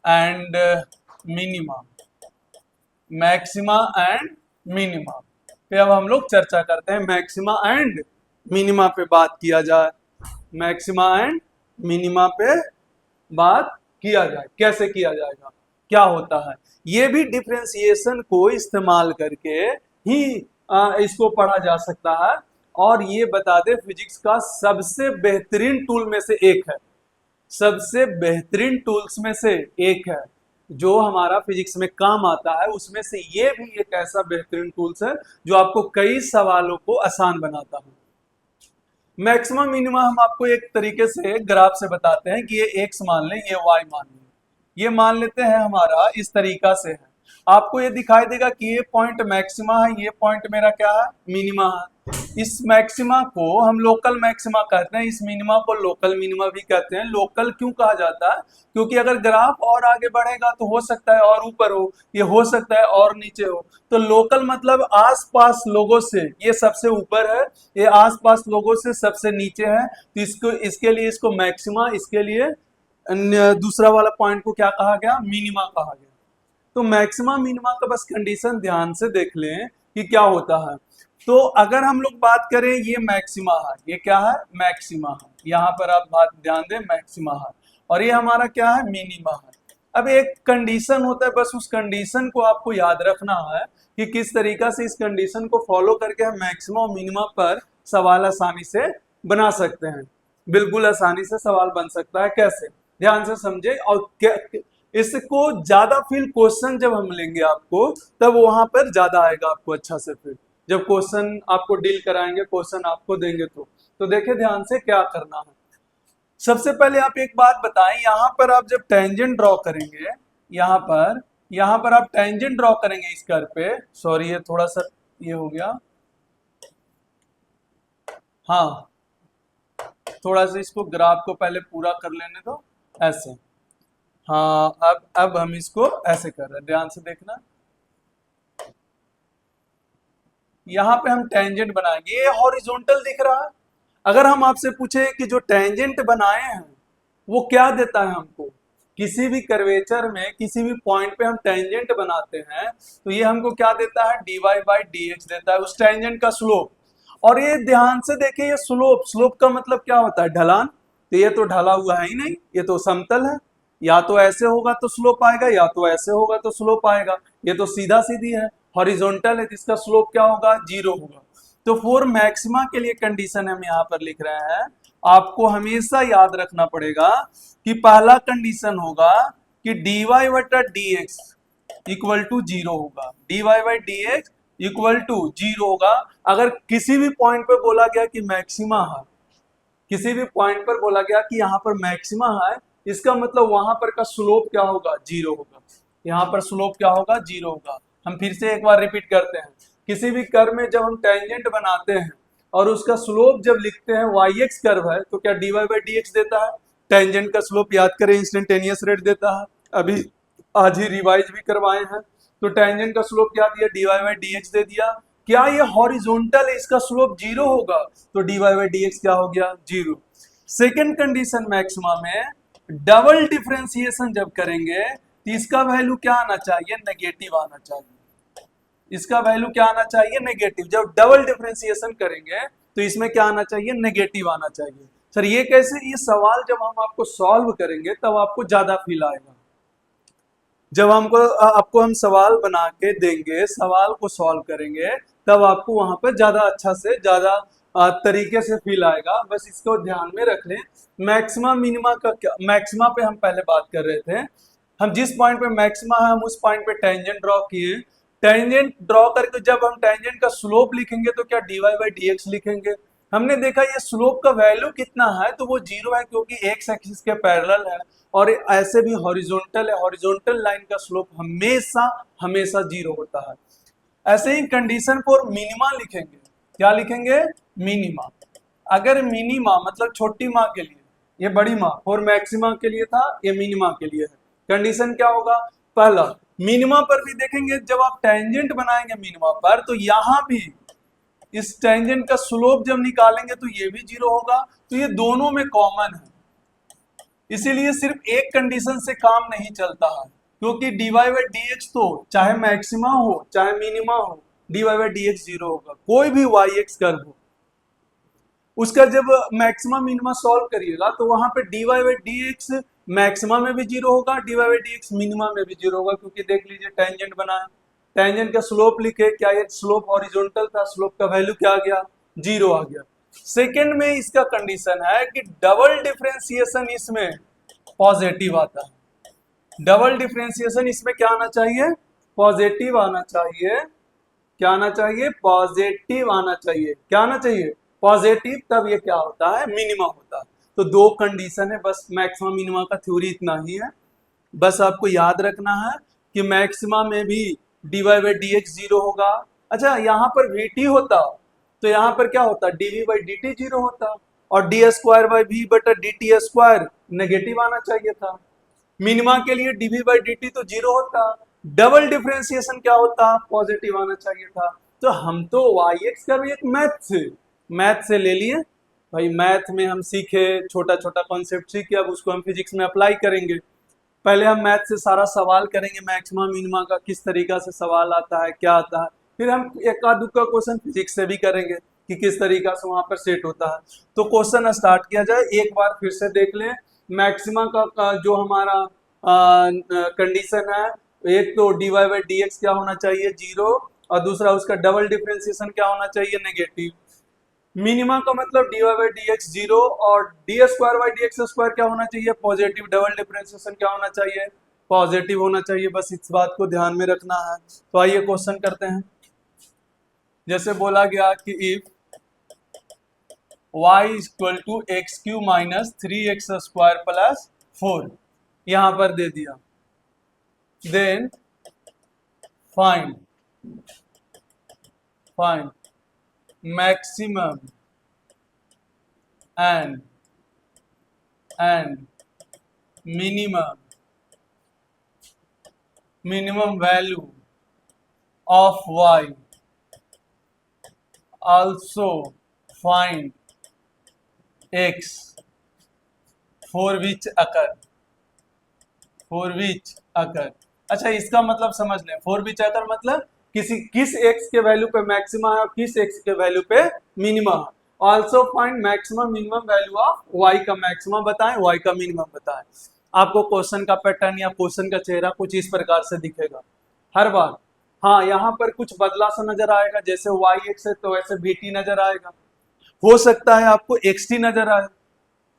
and minima, maxima and minima पे अब हम लोग चर्चा करते हैं। मैक्सिमा एंड मिनिमा पे बात किया जाए, मैक्सिमा एंड मिनिमा पे बात किया जाए, कैसे किया जाएगा, क्या होता है। ये भी डिफरेंशिएशन को इस्तेमाल करके ही इसको पढ़ा जा सकता है। और ये बता दे फिजिक्स का सबसे बेहतरीन टूल में से एक है, सबसे बेहतरीन टूल्स में से एक है जो हमारा फिजिक्स में काम आता है। उसमें से ये भी एक ऐसा बेहतरीन टूल्स है जो आपको कई सवालों को आसान बनाता है। मैक्सिमम मिनिमम हम आपको एक तरीके से ग्राफ से बताते हैं कि ये x मान लें, ये y मान लें, ये मान लेते हैं हमारा इस तरीका से है। आपको ये दिखाई देगा कि ये पॉइंट मैक्सिमा है, ये पॉइंट मेरा क्या है, मिनिमा है। इस मैक्सिमा को हम लोकल मैक्सिमा कहते हैं, इस मिनिमा को लोकल मिनिमा भी कहते हैं। लोकल क्यों कहा जाता है, क्योंकि अगर ग्राफ और आगे बढ़ेगा तो हो सकता है और ऊपर हो, ये हो सकता है और नीचे हो। तो लोकल मतलब आसपास लोगों से ये सबसे ऊपर है, ये आसपास लोगों से सबसे नीचे है। तो इसको, इसके लिए इसको मैक्सिमा, इसके लिए दूसरा वाला पॉइंट को क्या कहा गया, मिनिमा कहा गया। तो मैक्सिमा मिनिमा का बस कंडीशन ध्यान से देख लें कि क्या होता है। तो अगर हम लोग बात करें, ये मैक्सिमा है, ये क्या है, मैक्सिमा है, यहाँ पर आप बात ध्यान दें, मैक्सिमा है, और ये हमारा क्या है, मिनिमा है। अब एक कंडीशन होता है, बस उस कंडीशन को आपको याद रखना है कि किस तरीका से इस कंडीशन को फॉलो करके हम मैक्सिमा और मिनिमा पर सवाल आसानी से बना सकते हैं। बिल्कुल आसानी से सवाल बन सकता है। कैसे, ध्यान से समझे। और इसको ज्यादा फील क्वेश्चन जब हम लेंगे आपको, तब वहां पर ज्यादा आएगा आपको अच्छा से। फिर जब क्वेश्चन आपको डील कराएंगे, क्वेश्चन आपको देंगे तो देखे ध्यान से क्या करना है। सबसे पहले आप एक बात बताएं, यहां पर आप जब टेंजेंट ड्रॉ करेंगे, यहां पर आप टेंजेंट ड्रॉ करेंगे इस कर्व पे, सॉरी ये थोड़ा सा ये हो गया, हाँ थोड़ा सा इसको ग्राफ को पहले पूरा कर लेने दो, ऐसे, हाँ अब हम इसको ऐसे कर रहे हैं, ध्यान से देखना, यहां पे हम टेंजेंट बनाएंगे, ये हॉरिजॉन्टल दिख रहा है। अगर हम आपसे पूछे कि जो टेंजेंट बनाए हैं वो क्या देता है हमको, किसी भी कर्वेचर में किसी भी पॉइंट पे हम टेंजेंट बनाते हैं तो ये हमको क्या देता है, dy बाई डी एक्स देता है, उस टेंजेंट का स्लोप। और ये ध्यान से देखिए, ये स्लोप, स्लोप का मतलब क्या होता है, ढलान, तो ये तो ढला हुआ है ही नहीं, ये तो समतल है, या तो ऐसे होगा तो स्लोप आएगा, या तो ऐसे होगा तो स्लोप आएगा, ये तो सीधा सीधी है, हॉरिजॉन्टल है, इसका स्लोप क्या होगा, 0 होगा। तो फॉर मैक्सिमा के लिए कंडीशन हम यहाँ पर लिख रहे हैं, आपको हमेशा याद रखना पड़ेगा कि पहला कंडीशन होगा कि dy बटा डी एक्स इक्वल टू 0 होगा, dy by D X equal to 0 होगा। अगर किसी भी पॉइंट पे बोला गया कि मैक्सिमा है, किसी भी पॉइंट पर बोला गया कि यहाँ पर मैक्सिमा है, इसका मतलब वहां पर का स्लोप क्या होगा, 0 होगा, यहाँ पर स्लोप क्या होगा, 0 होगा। हम फिर से एक बार रिपीट करते हैं, किसी भी कर्व में जब हम टेंजेंट बनाते हैं और उसका स्लोप जब लिखते हैं वाई एक्स कर्व है तो क्या dy बाई डी एक्स देता है, टेंजेंट का स्लोप याद करें इंस्टेंटेनियस रेट देता है, अभी आज ही रिवाइज भी करवाए हैं, तो टेंजेंट का स्लोप क्या दिया, dy बाई डी एक्स दे दिया। क्या ये हॉरिजॉन्टल है, इसका स्लोप 0 होगा, तो dy बाई डी एक्स क्या हो गया, 0। सेकेंड कंडीशन मैक्सिमा में डबल डिफरेंशिएशन जब करेंगे तो इसका वैल्यू क्या आना चाहिए, नेगेटिव आना चाहिए, इसका वैल्यू क्या आना चाहिए, नेगेटिव। जब डबल डिफरेंशिएशन करेंगे तो इसमें क्या आना चाहिए, नेगेटिव आना चाहिए। सर ये कैसे, ये सवाल जब हम आपको सॉल्व करेंगे तब आपको ज्यादा फील आएगा, जब आपको हम सवाल बना के देंगे, सवाल को सॉल्व करेंगे, तब आपको वहां पर ज्यादा अच्छा से ज्यादा तरीके से फील आएगा, बस इसको ध्यान में रख लें। मैक्सिमा मिनिमा का क्या, मैक्सिमा पे हम पहले बात कर रहे थे, हम जिस पॉइंट पे मैक्सिमा है हम उस पॉइंट पे टेंजेंट ड्रॉ किए, टेंजेंट ड्रॉ करके जब हम टेंजेंट का स्लोप लिखेंगे तो क्या dy बाई डी एक्स लिखेंगे। हमने देखा ये स्लोप का वैल्यू कितना है, तो वो 0 है क्योंकि एक्स एक्सिस के पैरेलल है, और ऐसे भी हॉरिजॉन्टल है, हॉरिजॉन्टल लाइन का स्लोप हमेशा हमेशा 0 होता है। ऐसे ही कंडीशन फॉर मिनिमा लिखेंगे, क्या लिखेंगे, मिनिमा। अगर मिनिमा मतलब छोटी माँ के लिए, ये बड़ी माँ, और मैक्सिमा के लिए था, ये मिनिमा के लिए है, कंडीशन क्या होगा, पहला मिनिमा पर भी देखेंगे, जब आप टेंजेंट बनाएंगे मिनिमा पर तो यहां भी इस टेंजेंट का स्लोप जब निकालेंगे तो ये भी 0 होगा, तो ये दोनों में कॉमन है, इसीलिए सिर्फ एक कंडीशन से काम नहीं चलता है, क्योंकि dy बाई डी एक्स तो चाहे मैक्सिमा हो चाहे मिनिमा हो, dy बाई डी एक्स 0 होगा, कोई भी वाई एक्स कर्व हो, उसका जब मैक्सिमा मिनिमा सॉल्व करिएगा तो वहां पे dy by D x maxima में भी 0 होगा, dy by D x minima में भी 0 होगा, क्योंकि देख लीजिए टेंजेंट बनाया, टेंजेंट का स्लोप लिखे, क्या ये स्लोप हॉरिजॉन्टल था, स्लोप का वैल्यू क्या आ गया, 0 आ गया। सेकेंड में इसका कंडीशन है कि डबल डिफरेंशिएशन इसमें पॉजिटिव आता है, डबल डिफरेंशिएशन इसमें क्या आना चाहिए, पॉजिटिव आना चाहिए, क्या आना चाहिए, पॉजिटिव आना चाहिए, क्या आना चाहिए, पॉजिटिव, तब ये क्या होता है, मिनिमा होता है। तो दो कंडीशन है, बस मैक्सिमा मिनिमा का थ्योरी इतना ही है, बस आपको याद रखना है कि मैक्सिमा में भी dy बाई डी एक्स 0 होगा। अच्छा यहाँ पर vt होता तो यहाँ पर क्या होता, dv बाई डी टी 0 होता, और डी स्क्वायर बाई वी बटा डी टी स्क्वायर नेगेटिव आना चाहिए था। मिनिमा के लिए dv बाई डी टी तो 0 होता, डबल डिफरेंशिएशन क्या होता, पॉजिटिव आना चाहिए था। तो हम तो yx का भी एक मैथ से ले लिए भाई, मैथ में हम सीखे, छोटा छोटा कॉन्सेप्ट सीखे, अब उसको हम फिजिक्स में अप्लाई करेंगे। पहले हम मैथ से सारा सवाल करेंगे, मैक्सिमा मिनिमा का किस तरीका से सवाल आता है, क्या आता है, फिर हम एक आध का क्वेश्चन फिजिक्स से भी करेंगे कि किस तरीका से वहां पर सेट होता है। तो क्वेश्चन स्टार्ट किया जाए, एक बार फिर से देख लें, मैक्सिमा का जो हमारा कंडीशन है, एक तो dy बाई डी एक्स क्या होना चाहिए, 0, और दूसरा उसका डबल डिफरेंशिएशन क्या होना चाहिए, नेगेटिव। मिनिमा का मतलब dy बाई डी एक्स 0 और D square by D x square क्या होना चाहिए, पॉजिटिव, डबल डिफरेंशिएशन क्या होना चाहिए, पॉजिटिव होना चाहिए, बस इस बात को ध्यान में रखना है। तो आइए क्वेश्चन करते हैं। जैसे बोला गया कि if y is equal to X cube minus 3x² plus 4 यहां पर दे दिया। Then find maximum and minimum value of y, also find x for which occur। अच्छा, इसका मतलब समझ लें। फॉर विच अकर मतलब किस x के वैल्यू पे मैक्सिमा है और किस x के वैल्यू पे मिनिमा है। Also find maximum minimum value of y का मैक्सिमा बताएं, y का मिनिमम बताएं। आपको क्वेश्चन का पैटर्न या क्वेश्चन का चेहरा कुछ इस प्रकार से दिखेगा हर बार। हाँ, यहाँ पर कुछ बदला सा नजर आएगा, जैसे yx है तो वैसे vt नजर आएगा। हो सकता है आपको xt नजर आए,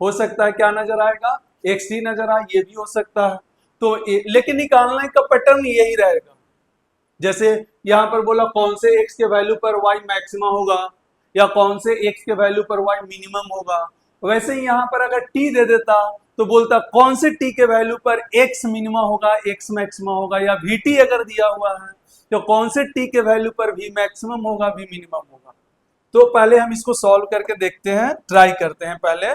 हो सकता है क्या नजर आएगा, xt नजर आए, ये भी हो सकता है। तो लेकिन निकालने का पैटर्न यही रहेगा। जैसे यहाँ पर बोला कौन से x के वैल्यू पर y मैक्सिमा होगा या कौन से x के वैल्यू पर y मिनिमम होगा, वैसे ही यहाँ पर अगर t दे देता तो बोलता कौन से t के वैल्यू पर x मिनिमा होगा, x मैक्सिमा होगा, या vt अगर दिया हुआ है तो कौन से t के वैल्यू पर v मैक्सिमम होगा, v मिनिमम होगा। तो पहले हम इसको सॉल्व करके देखते हैं, ट्राई करते हैं पहले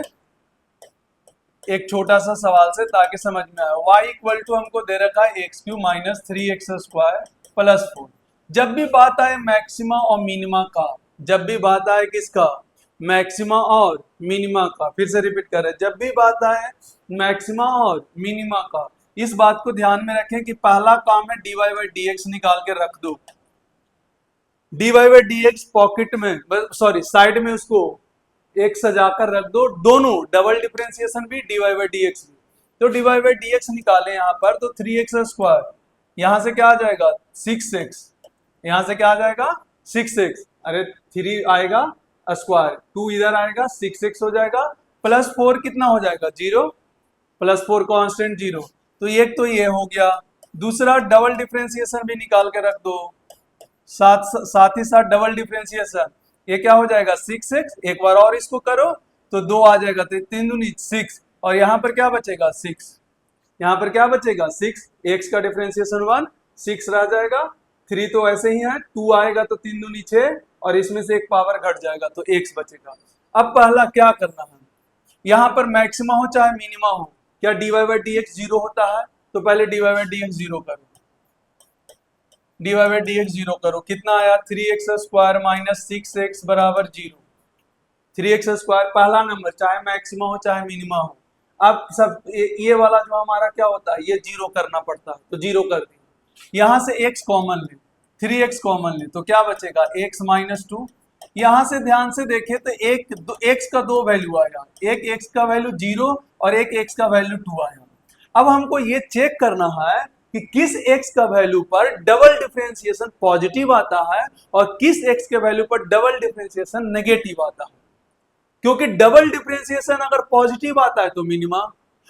एक छोटा सा सवाल से, ताकि समझ में आए। y इक्वल टू हमको दे रखा है x cube minus 3x² plus 4। जब भी बात आए मैक्सिमा और मिनिमा का, जब भी बात आए किसका, मैक्सिमा और मिनिमा का, फिर से रिपीट कर रहे हैं, जब भी बात आए मैक्सिमा और मिनिमा का, इस बात को ध्यान में रखें कि पहला काम है dy/dx निकाल के रख दो। dy/dx पॉकेट में, सॉरी साइड में उसको एक सजाकर रख दो। दोनों डबल डिफरेंशिएशन भी dy/dx भी। तो dy/dx निकालें यहाँ पर, तो 3x², यहाँ से क्या आ जाएगा 6x, यहाँ से क्या आ जाएगा 6x, अरे 3 आएगा स्क्वायर, 2 इधर आएगा 6x हो जाएगा, प्लस 4 कितना हो जाएगा 0, प्लस 4 कांस्टेंट 0। तो एक तो ये हो गया। दूसरा डबल डिफरेंशिएशन भी निकाल के रख दो, साथ ही साथ डबल डिफरेंशिएशन, ये क्या हो जाएगा 6x, एक बार और इसको करो तो 2 आ जाएगा, तो 3 दूनी 6, और यहाँ पर क्या बचेगा 6, यहाँ पर क्या बचेगा 6, x का डिफरेंशिएशन 1, 6 रह जाएगा, 3 तो ऐसे ही है, 2 आएगा तो 3 दूनी 6, और इसमें से एक पावर घट जाएगा तो x बचेगा। अब पहला क्या करना है, यहाँ पर मैक्सिमा हो चाहे मिनिमा हो, क्या dy/dx 0 होता है, तो पहले dy/dx 0 करो, dy/dx 0 करो, कितना आया 3x² माइनस 6x बराबर 0। 3x² पहला नंबर, चाहे मैक्सिमा हो चाहे मिनिमा हो। अब सब ये वाला जो हमारा क्या होता है, ये 0 करना पड़ता है, तो 0 कर दिया। यहाँ से x कॉमन ले, 3x कॉमन ले, तो क्या बचेगा x माइनस 2। यहाँ से ध्यान से देखें तो x का 2 वैल्यू आया, एक x का वैल्यू 0 और एक x का वैल्यू 2 आया। अब हमको ये चेक करना है कि किस x का वैल्यू पर डबल डिफरेंशिएशन पॉजिटिव आता है और किस x के वैल्यू पर डबल डिफरेंशिएशन नेगेटिव आता है। क्योंकि डबल डिफरेंशिएशन अगर पॉजिटिव आता है तो मिनिमा,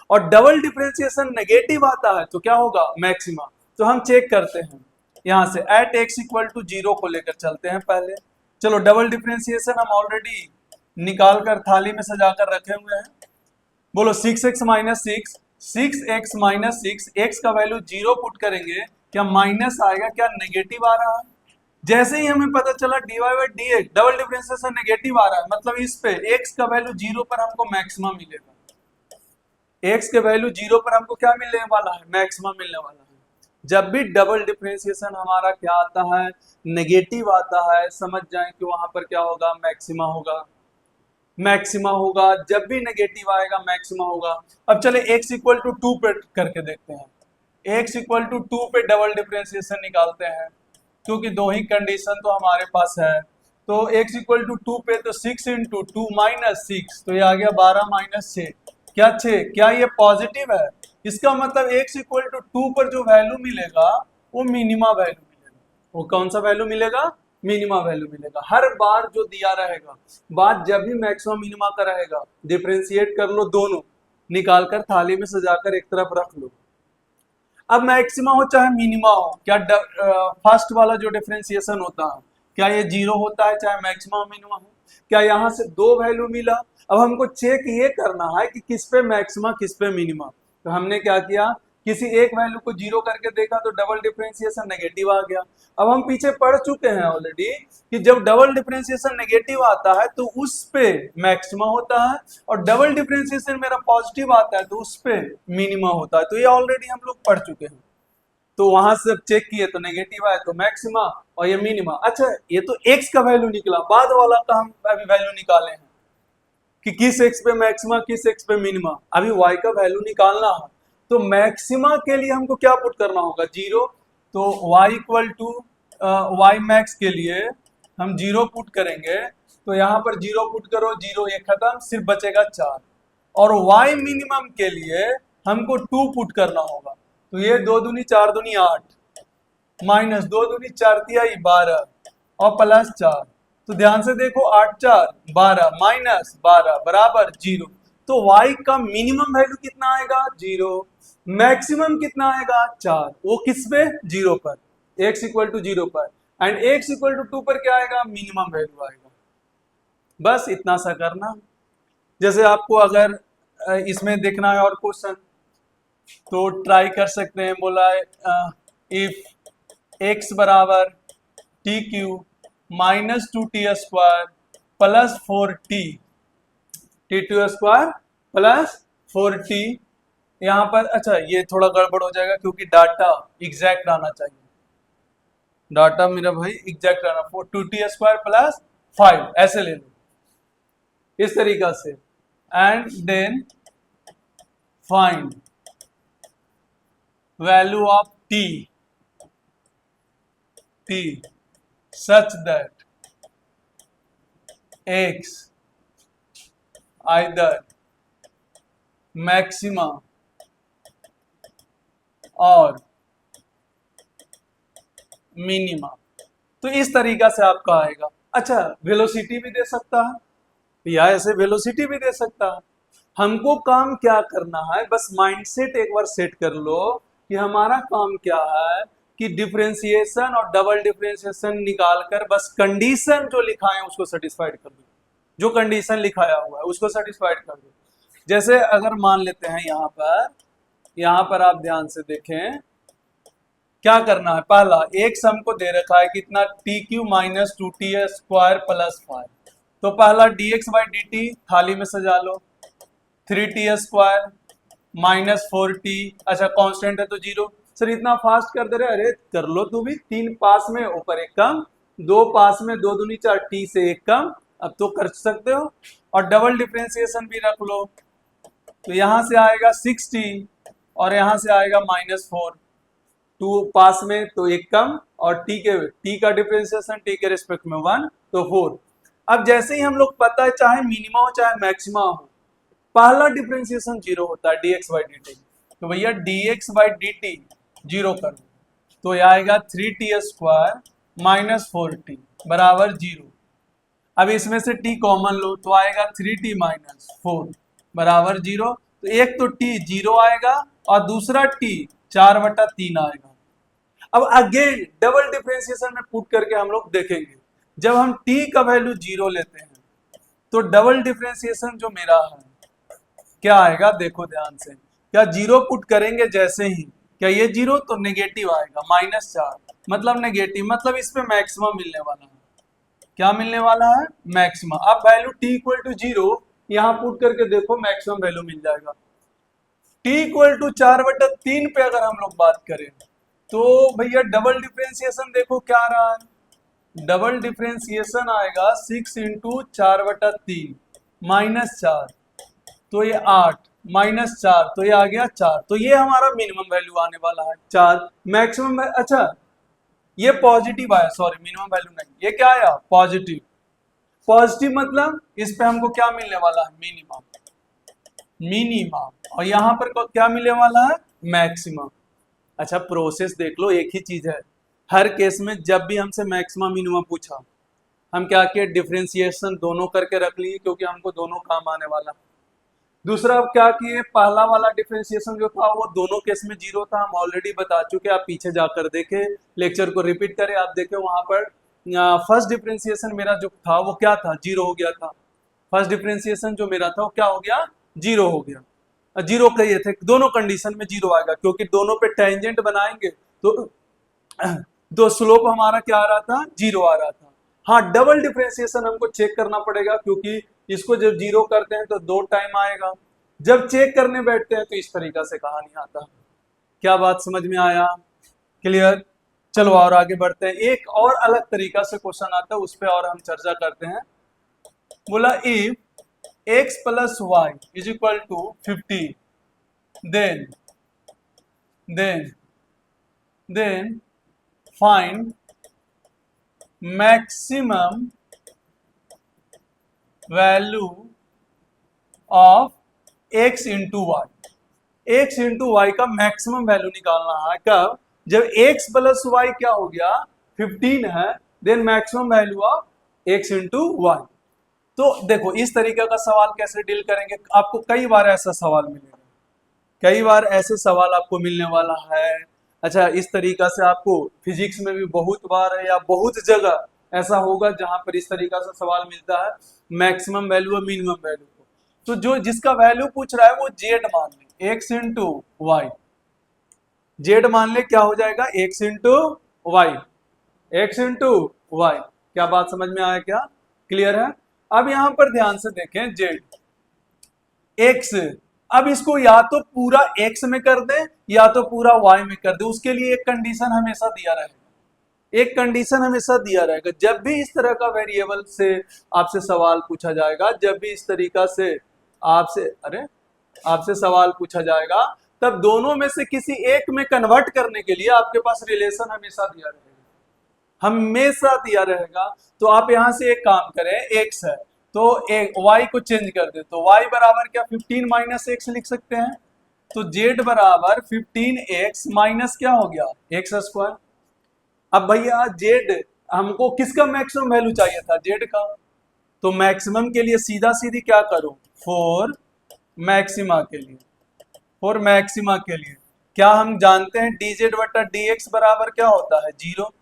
और डबल डिफरेंशिएशन नेगेटिव आता है तो क्या होगा मैक्सिमा। तो हम चेक करते हैं, यहां से एट x इक्वल टू 0 को लेकर चलते हैं पहले। चलो डबल डिफरेंशिएशन हम ऑलरेडी निकाल कर थाली में सजाकर रखे हुए हैं। बोलो 6x minus 6x minus 6, x का वैल्यू 0 पुट करेंगे, क्या माइनस आएगा, क्या नेगेटिव आ रहा है। जैसे ही हमें पता चला dy/dx डबल डिफरेंशिएशन नेगेटिव आ रहा है, मतलब इस पे x का वैल्यू 0 पर हमको मैक्सिमम मिलेगा, x के वैल्यू 0 पर हमको क्या मिलने वाला है, मैक्सिमम मिलने वाला है। जब भी डबल डिफरेंशिएशन हमारा क्या आता है, नेगेटिव आता है, समझ जाएं कि वहां पर क्या होगा, मैक्सिमा होगा, मैक्सिमा होगा। जब भी नेगेटिव आएगा मैक्सिमा होगा। अब चले x इक्वल टू 2 पे करके देखते हैं, x इक्वल टू 2 पे डबल डिफरेंशिएशन निकालते हैं, क्योंकि दो ही कंडीशन तो हमारे पास है। तो x इक्वल टू 2 पे तो 6 इंटू 2 माइनस 6, तो ये आ गया 12 माइनस 6, क्या 6, क्या ये पॉजिटिव है। इसका मतलब x इक्वल टू 2 पर जो वैल्यू मिलेगा वो मिनिमा वैल्यू मिलेगा। वो कौन सा वैल्यू मिलेगा, मिनिमा वैल्यू मिलेगा। हर बार जो दिया रहेगा, बात जब भी मैक्सिमम मिनिमा का रहेगा, डिफरेंशिएट कर लो, दोनों निकालकर थाली में सजाकर एक तरफ रख लो। अब मैक्सिमा हो चाहे मिनिमा हो, क्या फर्स्ट वाला जो डिफरेंशिएशन होता है क्या ये 0 होता है, चाहे मैक्सिमा मिनिमा हो। क्या यहाँ से 2 वैल्यू मिला? अब हमको चेक ये करना है कि किस पे मैक्सिमा किस पे मिनिमा। तो हमने क्या किया, किसी एक वैल्यू को 0 करके देखा तो डबल डिफरेंशिएशन नेगेटिव आ गया। अब हम पीछे पढ़ चुके हैं ऑलरेडी कि जब डबल डिफरेंशिएशन नेगेटिव आता है तो उस पे मैक्सिमा होता है, और डबल डिफरेंशिएशन मेरा पॉजिटिव आता है तो उस पे मिनिमा होता है। तो ये ऑलरेडी हम लोग पढ़ चुके हैं। तो वहां से चेक किए तो नेगेटिव आया तो मैक्सिमा और ये मिनिमा। अच्छा, ये तो एक्स का वैल्यू निकला, बाद वाला का हम अभी वैल्यू निकाले हैं कि किस एक्स पे मैक्सिमा किस एक्स पे मिनिमा। अभी वाई का वैल्यू निकालना है तो मैक्सिमा के लिए हमको क्या पुट करना होगा, 0। तो y equal to Y max के लिए हम 0 पुट करेंगे, तो यहाँ पर 0 पुट करो, 0 ये खत्म, सिर्फ बचेगा 4। और y मिनिमम के लिए हमको 2 पुट करना होगा, तो ये 2 दूनी 4 दूनी 8 माइनस 2 दूनी 4 तिहाई 12 और प्लस 4। तो ध्यान से देखो, 8 4 12 माइनस 12 बराबर 0। तो y का मिनिमम वैल्यू कितना आएगा, 0। मैक्सिमम कितना आएगा, 4। वो किस पे, 0 पर, x इक्वल टू 0 पर। एंड x इक्वल टू 2 पर क्या आएगा, मिनिमम वैल्यू आएगा। बस इतना सा करना। जैसे आपको अगर इसमें देखना है और क्वेश्चन तो ट्राई कर सकते हैं। बोला है इफ x बराबर T Q minus 2t square plus 4t, t2 square plus 4t। यहाँ पर अच्छा ये थोड़ा गड़बड़ हो जाएगा क्योंकि डाटा एग्जैक्ट आना चाहिए, डाटा मेरा भाई एग्जैक्ट आना। 2t स्क्वायर प्लस 5 ऐसे ले लो इस तरीका से। And then find value of t such that x either maxima और मिनिमा। तो इस तरीका से आपका आएगा। अच्छा, वेलोसिटी भी दे सकता है या ऐसे वेलोसिटी भी दे सकता है। हमको काम क्या करना है, बस माइंडसेट एक बार सेट कर लो कि हमारा काम क्या है कि डिफरेंशिएशन और डबल डिफरेंशिएशन निकाल कर बस कंडीशन जो लिखा है उसको सेटिस्फाइड कर दो, जो कंडीशन लिखाया हुआ है उसको सेटिस्फाइड कर दो। जैसे अगर मान लेते हैं यहाँ पर आप ध्यान से देखें क्या करना है। पहला एक सम को दे रखा है कितना, T Q minus 2t square plus 5। तो पहला dx बाई dt थाली में सजा लो, 3t स्क्वायर माइनस 4t। अच्छा कांस्टेंट है तो 0। सर इतना फास्ट कर दे रहे, अरे कर लो तू भी। 3 पास में ऊपर एक कम, 2 पास में 2 दूनी 4, t से एक कम, अब तो कर सकते हो। और डबल डिफरेंशिएशन भी रख लो, तो यहां से आएगा 6t और यहां से आएगा -4। 2 पास में तो एक कम, और t का डिफरेंशिएशन t के रिस्पेक्ट में 1 तो 4। अब जैसे ही हम लोग पता है चाहे मिनिमा हो चाहे मैक्सिमा हो, पहला डिफरेंशिएशन 0 होता है dx बाई dt। तो भैया dx बाई dt 0 कर दो, तो यह आएगा 3t स्क्वायर माइनस 4t बराबर 0। अब इसमें से t कॉमन लो तो आएगा 3t माइनस 4 बराबर 0। तो एक तो t 0 आएगा और दूसरा t 4/3 आएगा। अब अगेन डबल डिफरेंशिएशन में पुट करके हम लोग देखेंगे, जब हम t का वैल्यू 0 लेते हैं तो डबल डिफरेंशिएशन जो मेरा है क्या आएगा, देखो ध्यान से। क्या 0 पुट करेंगे जैसे ही, क्या ये 0 तो नेगेटिव आएगा, -4 मतलब नेगेटिव, मतलब इस पे मैक्सिमम मिलने वाला है। क्या मिलने वाला है, मैक्सिमम। अब वैल्यू t इक्वल टू 0 यहाँ पुट करके देखो, मैक्सिमम वैल्यू मिल जाएगा। t इक्वल टू 4/3 पे अगर हम लोग बात करें तो भैया डबल डिफरेंशिएशन देखो क्या रहा है, डबल डिफरेंशिएशन आएगा 6 इंटू 4/3 -4, तो ये 8 -4 तो ये आ गया 4। तो ये हमारा मिनिमम वैल्यू आने वाला है 4। मैक्सिमम, अच्छा ये पॉजिटिव आया, सॉरी मिनिमम वैल्यू नहीं, ये क्या आया, पॉजिटिव। पॉजिटिव मतलब इस पे हमको क्या मिलने वाला है, मिनिमम, और यहाँ पर क्या मिलने वाला है, मैक्सिमम। अच्छा प्रोसेस देख लो, एक ही चीज है हर केस में। जब भी हमसे मैक्सिमम मिनिमम पूछा, हम क्या किए, डिफरेंशिएशन दोनों करके रख लिए क्योंकि हमको दोनों काम आने वाला। दूसरा क्या किए, पहला वाला डिफरेंशिएशन जो था वो दोनों केस में 0 था, हम ऑलरेडी बता चुके, आप पीछे जाकर देखे, लेक्चर को रिपीट करें, आप देखें वहां पर फर्स्ट डिफरेंशिएशन मेरा जो था वो क्या था, जीरो हो गया था। फर्स्ट डिफरेंशिएशन जो मेरा था वो क्या हो गया, जीरो हो गया। जीरो कहिए थे, दोनों कंडीशन में जीरो आएगा क्योंकि दोनों पे टेंजेंट बनाएंगे तो स्लोप हमारा क्या आ रहा था, जीरो आ रहा था। हाँ, डबल डिफरेंशिएशन हमको चेक करना पड़ेगा क्योंकि इसको जब जीरो करते हैं तो दो टाइम आएगा, जब चेक करने बैठते हैं तो इस तरीका से कहानी आता। क्या बात समझ में आया, क्लियर? चलो और आगे बढ़ते हैं। एक और अलग तरीका से क्वेश्चन आता है, उस पर और हम चर्चा करते हैं। बोला if x plus y is equal to 15 then find maximum value of x into y. x into y का मैक्सिमम वैल्यू निकालना है। कब? जब x प्लस वाई क्या हो गया 15 है, then maximum value of x into y. तो देखो इस तरीके का सवाल कैसे डील करेंगे, आपको कई बार ऐसा सवाल मिलेगा, कई बार ऐसे सवाल आपको मिलने वाला है। अच्छा, इस तरीका से आपको फिजिक्स में भी बहुत बार है या बहुत जगह ऐसा होगा जहां पर इस तरीका से सवाल मिलता है, मैक्सिमम वैल्यू और मिनिमम वैल्यू को। तो जो जिसका वैल्यू पूछ रहा है वो जेड मान ले, एक्स इंटू वाई। जेड मान ले क्या हो जाएगा, x into y, x into y. क्या बात समझ में आया, क्या क्लियर है? अब यहां पर ध्यान से देखें, जेड एक्स, अब इसको या तो पूरा एक्स में कर दे या तो पूरा वाई में कर दे। उसके लिए एक कंडीशन हमेशा दिया रहेगा, एक कंडीशन हमेशा दिया रहेगा। जब भी इस तरह का वेरिएबल से आपसे सवाल पूछा जाएगा, जब भी इस तरीका से आपसे सवाल पूछा जाएगा, तब दोनों में से किसी एक में कन्वर्ट करने के लिए आपके पास रिलेशन हमेशा दिया रहेगा, हमेशा दिया रहेगा। तो आप यहां से एक काम करें, एक्स है तो एक y को चेंज कर दे, तो y बराबर क्या 15 माइनस एक्स लिख सकते हैं। तो z बराबर 15x माइनस क्या हो गया, एक्स स्क्वायर। अब भैया z हमको किसका मैक्सिमम वैल्यू चाहिए था, z का। तो मैक्सिमम के लिए सीधा सीधी क्या करो, फॉर मैक्सिमा के लिए, फॉर मैक्सिमा के लिए क्या हम जानते हैं dz बटा dx बराबर क्या होता है, जीरो।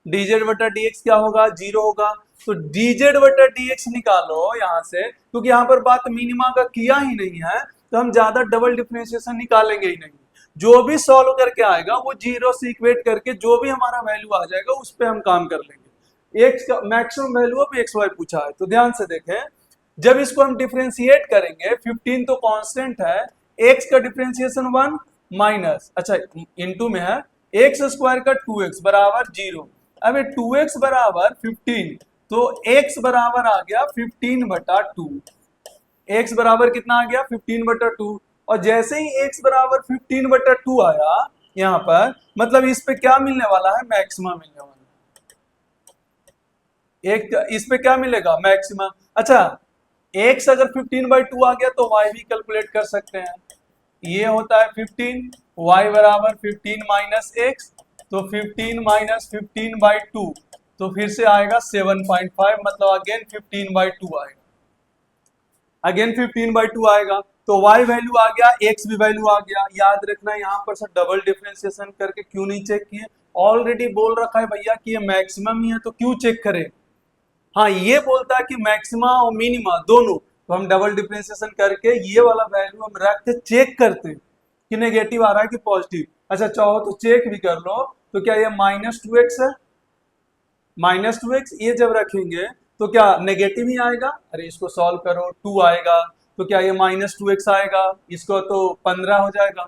dz बटा dx क्या होगा, जीरो होगा। तो dz बटा dx निकालो यहां से, क्योंकि यहां पर बात मिनिमा का किया ही नहीं है तो हम ज्यादा डबल डिफरेंशिएशन निकालेंगे ही नहीं। जो भी सॉल्व करके आएगा वो जीरो से इक्वेट करके जो भी हमारा वैल्यू आ जाएगा उस पर हम काम कर लेंगे। एक्स का maximum value of x y पूछा है, तो ध्यान से देखें, जब इसको हम डिफरेंशिएट करेंगे 15 तो कांस्टेंट है, एक्स का डिफरेंशिएशन 1 माइनस, अच्छा इनटू में है एक्स स्क्वायर का 2x बराबर जीरो। अब 2x बराबर 15, तो x बराबर आ गया 15 बटा 2। x बराबर कितना आ गया, 15 बटा 2। और जैसे ही x बराबर 15 बटा 2 आया यहां पर, मतलब इस पे क्या मिलने वाला है, मैक्सिमम मिलने वाला है। एक इस पे क्या मिलेगा, मैक्सिमम। अच्छा, x अगर 15 बाई 2 आ गया तो y भी कैलकुलेट कर सकते हैं। ये होता है 15, y बराबर 15 माइनस एक्स, तो 15 माइनस 15 बाई 2, तो फिर से आएगा 7.5, मतलब अगेन 15 बाई 2 आएगा, अगेन 15 बाई 2 आएगा। तो y वैल्यू आ गया, x भी वैल्यू आ गया। याद रखना यहाँ पर सर डबल डिफरेंशिएशन करके क्यों नहीं चेक किए, ऑलरेडी बोल रखा है भैया कि ये मैक्सिमम ही है तो क्यों चेक करें। हाँ, ये बोलता है कि मैक्सिमा और मिनिमा दोनों, तो हम डबल डिफरेंशिएशन करके ये वाला वैल्यू हम रख के चेक करते हैं कि नेगेटिव आ रहा है कि पॉजिटिव। अच्छा, चाहो तो चेक भी कर लो, तो क्या ये -2x है, -2x, ये जब रखेंगे तो क्या नेगेटिव ही आएगा। अरे इसको सॉल्व करो, 2 आएगा, तो क्या ये -2x आएगा, इसको तो 15 हो जाएगा,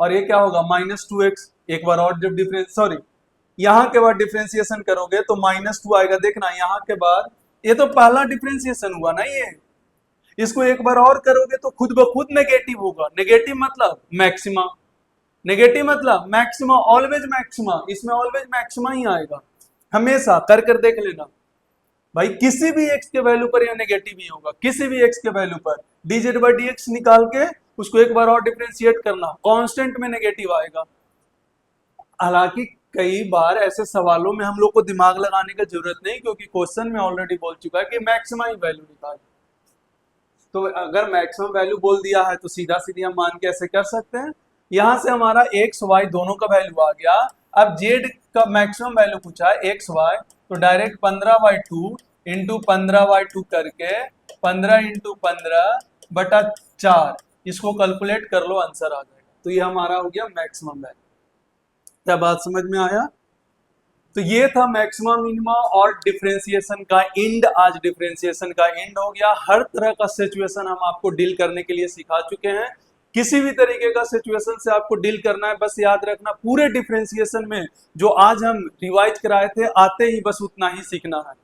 और ये क्या होगा -2x। एक बार और जब यहाँ के बाद डिफरेंशिएशन करोगे तो -2 आएगा। देखना यहाँ के बाद, ये तो पहला डिफरेंशिएशन हुआ ना, ये इसको एक बार और करोगे तो खुद ब खुद नेगेटिव होगा। नेगेटिव मतलब मैक्सिमा, नेगेटिव मतलब मैक्सिमा, ऑलवेज मैक्सिमा, इसमें ऑलवेज मैक्सिमा ही आएगा। हमेशा कर कर देख लेना भाई, किसी भी x के वैल्यू पर यह नेगेटिव ही होगा, किसी भी x के वैल्यू पर dz बाई dx निकाल के उसको एक बार और डिफरेंशिएट करना, कांस्टेंट में नेगेटिव आएगा। हालांकि कई बार ऐसे सवालों में हम लोग को दिमाग लगाने की जरूरत नहीं, क्योंकि क्वेश्चन में ऑलरेडी बोल चुका है कि मैक्सिमम ही वैल्यू निकाल। तो अगर मैक्सिमम वैल्यू बोल दिया है तो सीधा सीधी हम मान के ऐसे कर सकते हैं। यहां से हमारा एक्स वाई दोनों का वैल्यू आ गया। अब जेड का मैक्सिमम वैल्यू पूछा है, एक्स वाई, तो डायरेक्ट 15/2 इंटू 15/2 करके 15 × 15/4 इसको कैलकुलेट कर लो, आंसर आ जाएगा। तो ये हमारा हो गया मैक्सिमम वैल्यू। क्या बात समझ में आया? तो ये था मैक्सिमा मिनिमा और डिफरेंशिएशन का एंड। आज डिफरेंशिएशन का एंड हो गया। हर तरह का सिचुएशन हम आपको डील करने के लिए सिखा चुके हैं। किसी भी तरीके का सिचुएशन से आपको डील करना है, बस याद रखना पूरे डिफरेंशिएशन में जो आज हम रिवाइज कराए थे, आते ही बस उतना ही सीखना है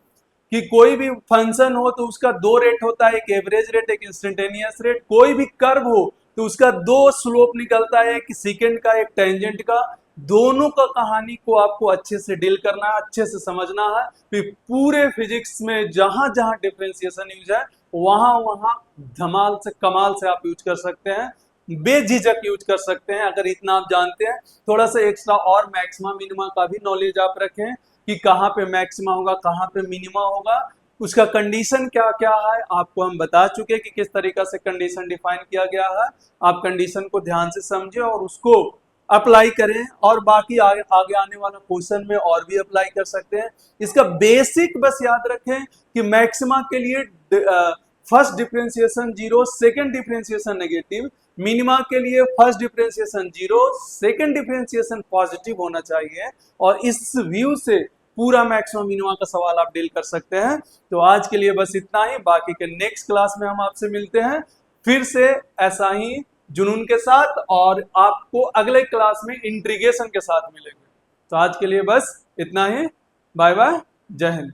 कि कोई भी फंक्शन हो तो उसका दो रेट होता है, एक एवरेज रेट, एक इंस्टेंटेनियस रेट। कोई भी कर्व हो तो उसका दो स्लोप निकलता है, एक सेकेंड का, एक टेंजेंट का। दोनों का कहानी को आपको अच्छे से डील करना है, अच्छे से समझना है। फिर पूरे फिजिक्स में जहां जहां डिफरेंशिएशन यूज है वहां वहां धमाल से कमाल से आप यूज कर सकते हैं, बेझिझक यूज कर सकते हैं। अगर इतना आप जानते हैं, थोड़ा सा एक्स्ट्रा और मैक्सिमा मिनिमा का भी नॉलेज आप रखें कि कहाँ पे मैक्सिमा होगा, कहाँ पे मिनिमा होगा, उसका कंडीशन क्या क्या है आपको हम बता चुके हैं कि किस तरीका से कंडीशन डिफाइन किया गया है। आप कंडीशन को ध्यान से समझें और उसको अप्लाई करें, और बाकी आगे आने वाला क्वेश्चन में और भी अप्लाई कर सकते हैं। इसका बेसिक बस याद रखें कि मैक्सिमा के लिए first differentiation 0, second differentiation negative. Minima के लिए first differentiation 0, second differentiation positive होना चाहिए। और इस व्यू से पूरा मैक्सिमम मिनिमा का सवाल आप डील कर सकते हैं। तो आज के लिए बस इतना ही। बाकी के नेक्स्ट क्लास में हम आपसे मिलते हैं फिर से ऐसा ही जुनून के साथ, और आपको अगले क्लास में इंट्रीगेशन के साथ मिलेंगे। तो आज के लिए बस इतना ही। बाय बाय, जय हिंद।